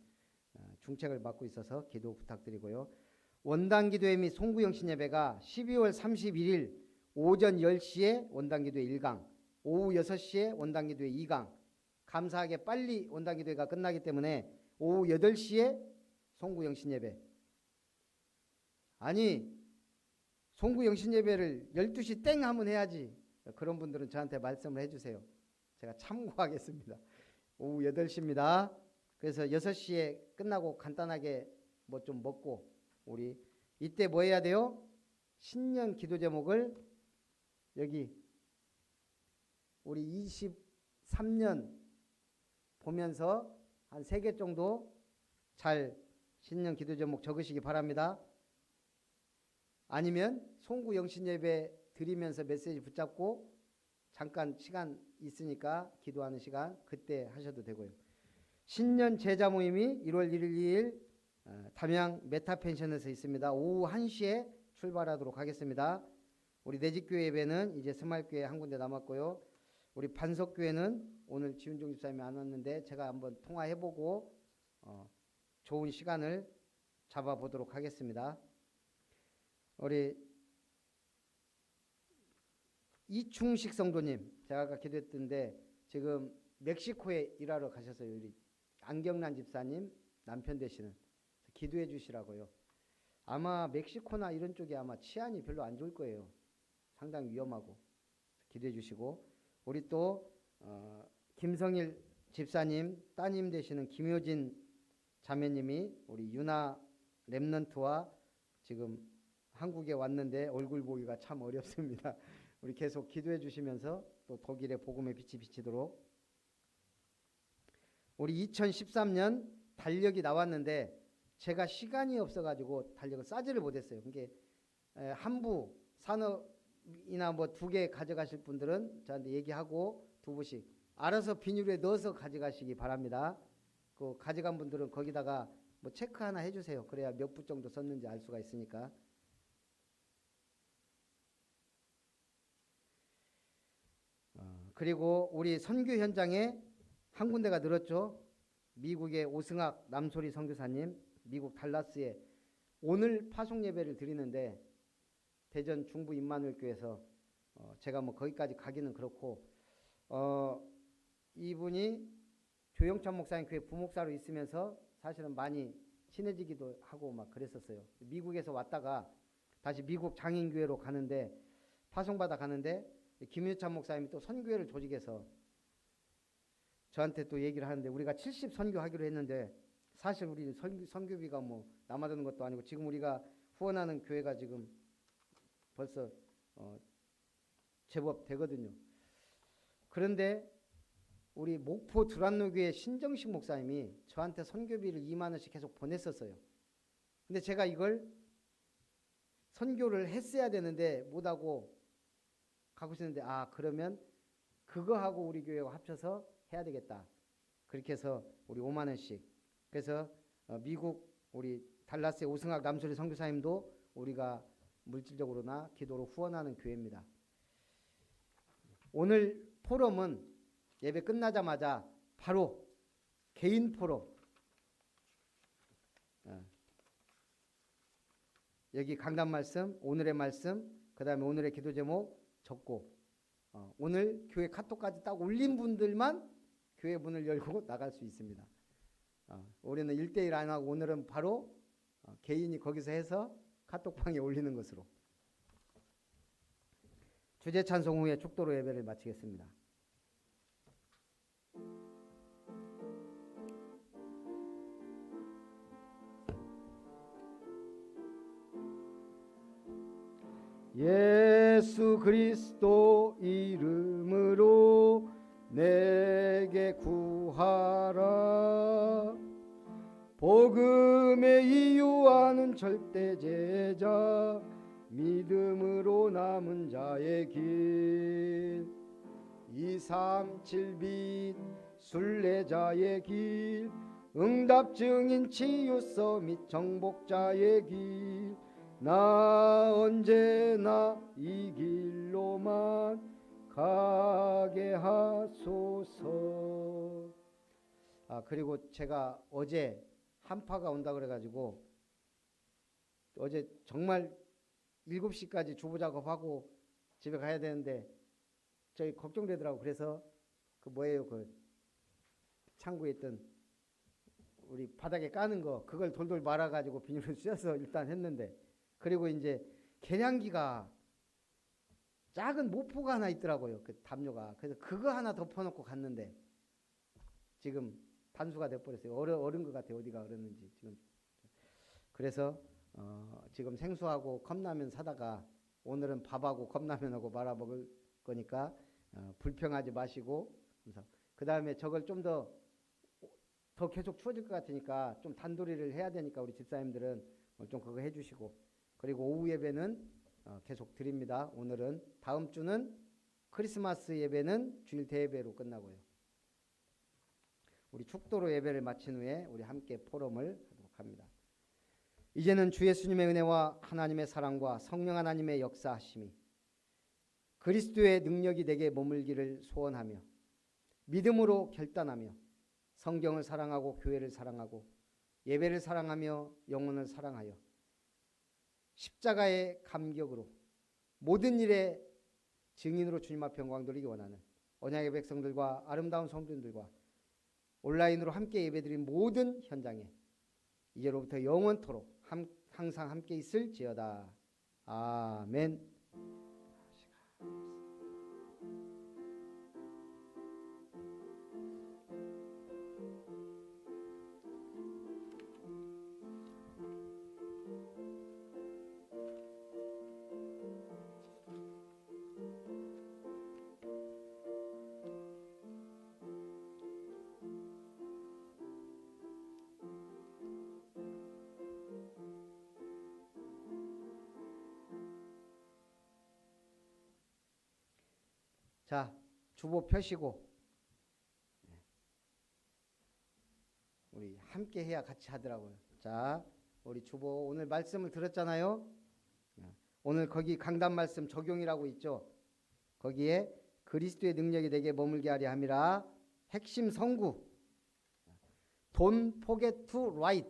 중책을 맡고 있어서 기도 부탁드리고요. 원당기도회 및 송구영신 예배가 12월 31일 오전 10시에 원당기도회 1강, 오후 6시에 원당기도회 2강, 감사하게 빨리 원당기도회가 끝나기 때문에 오후 8시에 송구영신 예배, 아니 송구 영신 예배를 12시 땡 하면 해야지. 그런 분들은 저한테 말씀을 해주세요. 제가 참고하겠습니다. 오후 8시입니다. 그래서 6시에 끝나고 간단하게 뭐 좀 먹고 우리 이때 뭐 해야 돼요? 신년 기도 제목을 여기 우리 23년 보면서 한 3개 정도 잘 신년 기도 제목 적으시기 바랍니다. 아니면 송구 영신 예배 드리면서 메시지 붙잡고 잠깐 시간 있으니까 기도하는 시간 그때 하셔도 되고요. 신년 제자 모임이 1월 1일 2일 담양 메타펜션에서 있습니다. 오후 1시에 출발하도록 하겠습니다. 우리 내집교회 예배는 이제 스마일교회 한 군데 남았고요. 우리 반석교회는 오늘 지훈종 집사님이 안 왔는데 제가 한번 통화해보고 좋은 시간을 잡아보도록 하겠습니다. 우리 이충식 성도님, 제가 아까 기도했던데 지금 멕시코에 일하러 가셨어요. 우리 안경란 집사님 남편 되시는, 기도해 주시라고요. 아마 멕시코나 이런 쪽이 아마 치안이 별로 안 좋을 거예요. 상당히 위험하고. 기도해 주시고, 우리 또 김성일 집사님 따님 되시는 김효진 자매님이 우리 유나 렘넌트와 지금 한국에 왔는데 얼굴 보기가 참 어렵습니다. 우리 계속 기도해 주시면서 또 독일의 복음의 빛이 비치도록. 우리 2013년 달력이 나왔는데 제가 시간이 없어가지고 달력을 싸지를 못했어요. 그게 한부 산업이나 뭐 2개 가져가실 분들은 저한테 얘기하고 2부씩 알아서 비닐에 넣어서 가져가시기 바랍니다. 그 가져간 분들은 거기다가 뭐 체크 하나 해주세요. 그래야 몇 부 정도 썼는지 알 수가 있으니까. 그리고 우리 선교 현장에 한 군데가 늘었죠. 미국의 오승학 남소리 선교사님, 미국 달라스에 오늘 파송 예배를 드리는데 대전 중부 임마누엘교회에서 제가 뭐 거기까지 가기는 그렇고 이분이 조영찬 목사님 교회 부목사로 있으면서 사실은 많이 친해지기도 하고 막 그랬었어요. 미국에서 왔다가 다시 미국 장인교회로 가는데 파송받아 가는데 김유찬 목사님이 또 선교회를 조직해서 저한테 또 얘기를 하는데 우리가 70 선교하기로 했는데 사실 우리 선교비가 뭐 남아드는 것도 아니고 지금 우리가 후원하는 교회가 지금 벌써 제법 되거든요. 그런데 우리 목포 두란노교회 신정식 목사님이 저한테 선교비를 2만 원씩 계속 보냈었어요. 근데 제가 이걸 선교를 했어야 되는데 못하고 가고 있었는데 그러면 그거하고 우리 교회와 합쳐서 해야 되겠다. 그렇게 해서 우리 5만 원씩. 그래서 미국 우리 달라스의 오승학 남소리 선교사님도 우리가 물질적으로나 기도로 후원하는 교회입니다. 오늘 포럼은 예배 끝나자마자 바로 개인 포럼. 여기 강단 말씀, 오늘의 말씀, 그 다음에 오늘의 기도 제목 적고 오늘 교회 카톡까지 딱 올린 분들만 교회 문을 열고 나갈 수 있습니다. 우리는 1대1 안 하고 오늘은 바로 개인이 거기서 해서 카톡방에 올리는 것으로. 주제 찬송 후에 축도로 예배를 마치겠습니다. 예수 그리스도 이름으로 내게 구하라. 복음의 이유하는 절대 제자, 믿음으로 남은 자의 길, 237 빛 순례자의 길, 응답 증인 치유서 및 정복자의 길, 나 언제나 이 길로만 가게 하소서. 그리고 제가 어제 한파가 온다 그래가지고 어제 정말 7시까지 주부 작업하고 집에 가야 되는데 저희 걱정되더라고. 그래서 그 뭐예요, 그 창고에 있던 우리 바닥에 까는 거 그걸 돌돌 말아가지고 비닐을 씌워서 일단 했는데 그리고 이제 계량기가 작은 모포가 하나 있더라고요. 그 담요가. 그래서 그거 하나 덮어놓고 갔는데 지금 단수가 돼버렸어요. 얼은 것 같아요. 어디가 얼었는지 지금. 그래서 지금 생수하고 컵라면 사다가 오늘은 밥하고 컵라면하고 말아 먹을 거니까 불평하지 마시고. 그 다음에 저걸 좀 더 계속 추워질 것 같으니까 좀 단도리를 해야 되니까 우리 집사님들은 좀 그거 해주시고. 그리고 오후 예배는 계속 드립니다. 오늘은 다음 주는 크리스마스 예배는 주일 대예배로 끝나고요. 우리 축도로 예배를 마친 후에 우리 함께 포럼을 하도록 합니다. 이제는 주 예수님의 은혜와 하나님의 사랑과 성령 하나님의 역사하심이 그리스도의 능력이 내게 머물기를 소원하며 믿음으로 결단하며 성경을 사랑하고 교회를 사랑하고 예배를 사랑하며 영혼을 사랑하여 십자가의 감격으로 모든 일에 증인으로 주님 앞에 영광 돌리기 원하는 언약의 백성들과 아름다운 성도들과 온라인으로 함께 예배드린 모든 현장에 이제로부터 영원토록 항상 함께 있을지어다. 아멘. 자, 주보 펴시고 우리 함께 해야 같이 하더라고요. 자, 우리 주보 오늘 말씀을 들었잖아요. 오늘 거기 강단 말씀 적용이라고 있죠. 거기에 그리스도의 능력이 내게 머물게 하려 함이라. 핵심 성구 Don't forget to write.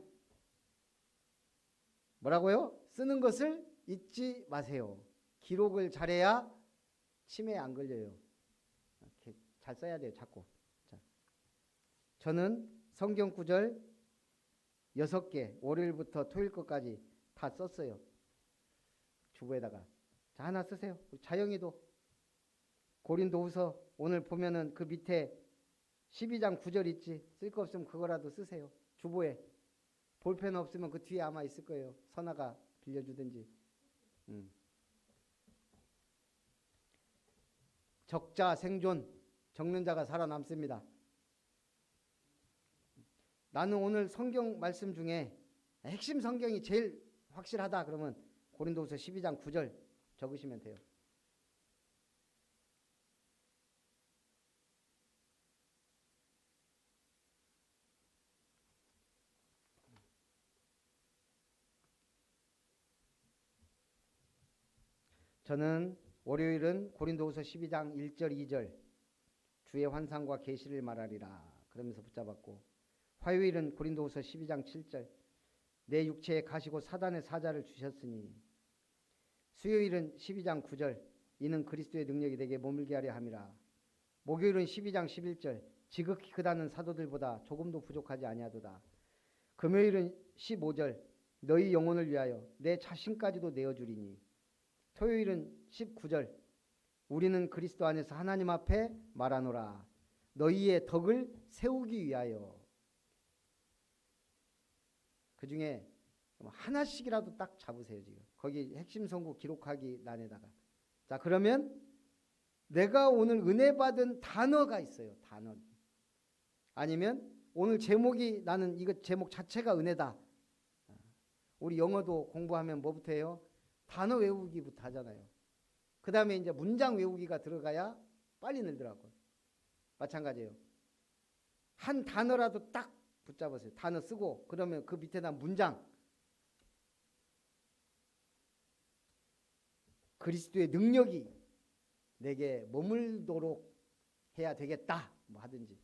뭐라고요? 쓰는 것을 잊지 마세요. 기록을 잘해야 치매에 안 걸려요. 잘 써야 돼요. 자꾸. 자, 저는 성경 구절 6개 월요일부터 토요일 것까지 다 썼어요. 주보에다가. 자, 하나 쓰세요. 자영이도 고린도후서 오늘 보면은 그 밑에 12장 9절 있지. 쓸 거 없으면 그거라도 쓰세요. 주보에. 볼펜 없으면 그 뒤에 아마 있을 거예요. 선아가 빌려주든지. 적자 생존. 적는 자가 살아남습니다. 나는 오늘 성경 말씀 중에 핵심 성경이 제일 확실하다 그러면 고린도후서 12장 9절 적으시면 돼요. 저는 월요일은 고린도후서 12장 1절 2절 주의 환상과 계시를 말하리라 그러면서 붙잡았고, 화요일은 고린도후서 12장 7절 내 육체에 가시고 사단의 사자를 주셨으니, 수요일은 12장 9절 이는 그리스도의 능력이 내게 머물게 하려 함이라. 목요일은 12장 11절 지극히 크다는 사도들보다 조금도 부족하지 아니하도다. 금요일은 15절 너희 영혼을 위하여 내 자신까지도 내어주리니. 토요일은 19절 우리는 그리스도 안에서 하나님 앞에 말하노라 너희의 덕을 세우기 위하여. 그 중에 하나씩이라도 딱 잡으세요. 지금 거기 핵심 성구 기록하기 난에다가. 자, 그러면 내가 오늘 은혜 받은 단어가 있어요. 단어. 아니면 오늘 제목이, 나는 이거 제목 자체가 은혜다. 우리 영어도 공부하면 뭐부터 해요? 단어 외우기부터 하잖아요. 그 다음에 이제 문장 외우기가 들어가야 빨리 늘더라고요. 마찬가지예요. 한 단어라도 딱 붙잡으세요. 단어 쓰고 그러면 그 밑에다 문장. 그리스도의 능력이 내게 머물도록 해야 되겠다. 뭐 하든지.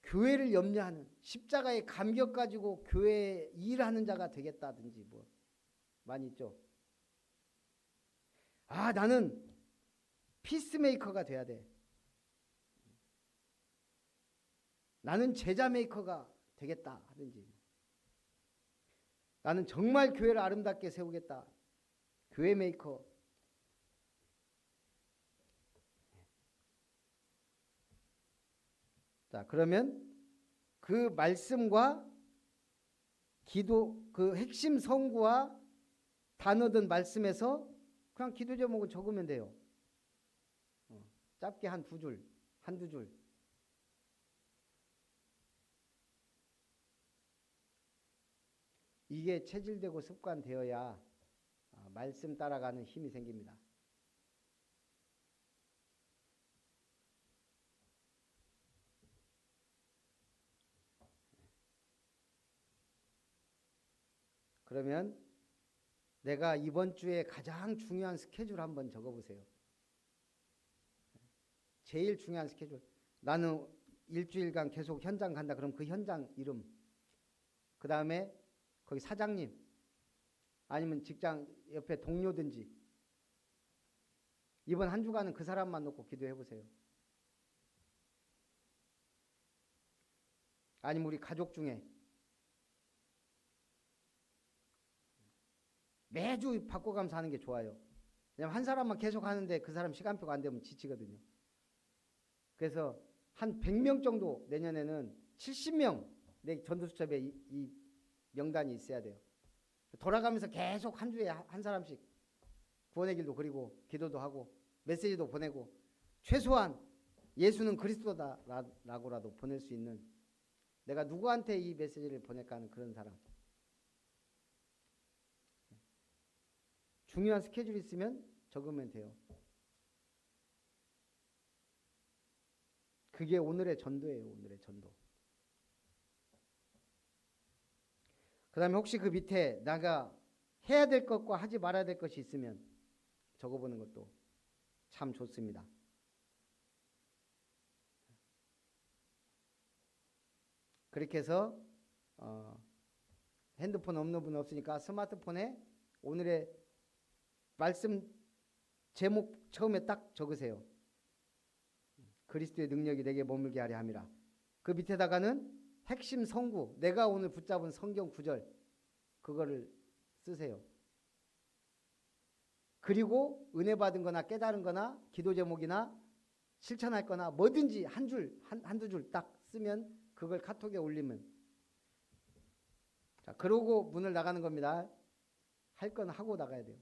교회를 염려하는, 십자가의 감격 가지고 교회에 일하는 자가 되겠다든지 뭐 많이 있죠. 아, 나는 피스메이커가 돼야 돼. 나는 제자 메이커가 되겠다 하든지. 나는 정말 교회를 아름답게 세우겠다. 교회 메이커. 자, 그러면 그 말씀과 기도, 그 핵심 성구와 단어든 말씀에서 그냥 기도 제목을 적으면 돼요. 짧게 한 두 줄, 한두 줄. 이게 체질되고 습관되어야 말씀 따라가는 힘이 생깁니다. 그러면 내가 이번 주에 가장 중요한 스케줄 한번 적어보세요. 제일 중요한 스케줄. 나는 일주일간 계속 현장 간다. 그럼 그 현장 이름. 그 다음에 거기 사장님. 아니면 직장 옆에 동료든지. 이번 한 주간은 그 사람만 놓고 기도해보세요. 아니면 우리 가족 중에 매주 바꿔가면서 하는 게 좋아요. 왜냐면 한 사람만 계속 하는데 그 사람 시간표가 안 되면 지치거든요. 그래서 한 100명 정도 내년에는 70명 내 전도수첩에 이 명단이 있어야 돼요. 돌아가면서 계속 한 주에 한 사람씩 구원의 길도 그리고 기도도 하고 메시지도 보내고 최소한 예수는 그리스도다라고라도 보낼 수 있는 내가 누구한테 이 메시지를 보낼까 하는 그런 사람. 중요한 스케줄이 있으면 적으면 돼요. 그게 오늘의 전도예요. 오늘의 전도. 그 다음에 혹시 그 밑에 내가 해야 될 것과 하지 말아야 될 것이 있으면 적어보는 것도 참 좋습니다. 그렇게 해서 핸드폰 없는 분 없으니까 스마트폰에 오늘의 말씀 제목 처음에 딱 적으세요. 그리스도의 능력이 내게 머물게 하려 함이라. 그 밑에다가는 핵심 성구, 내가 오늘 붙잡은 성경 구절 그거를 쓰세요. 그리고 은혜 받은 거나 깨달은 거나 기도 제목이나 실천할 거나 뭐든지 한 줄, 한두 줄 딱 쓰면 그걸 카톡에 올리면 자, 그러고 문을 나가는 겁니다. 할 건 하고 나가야 돼요.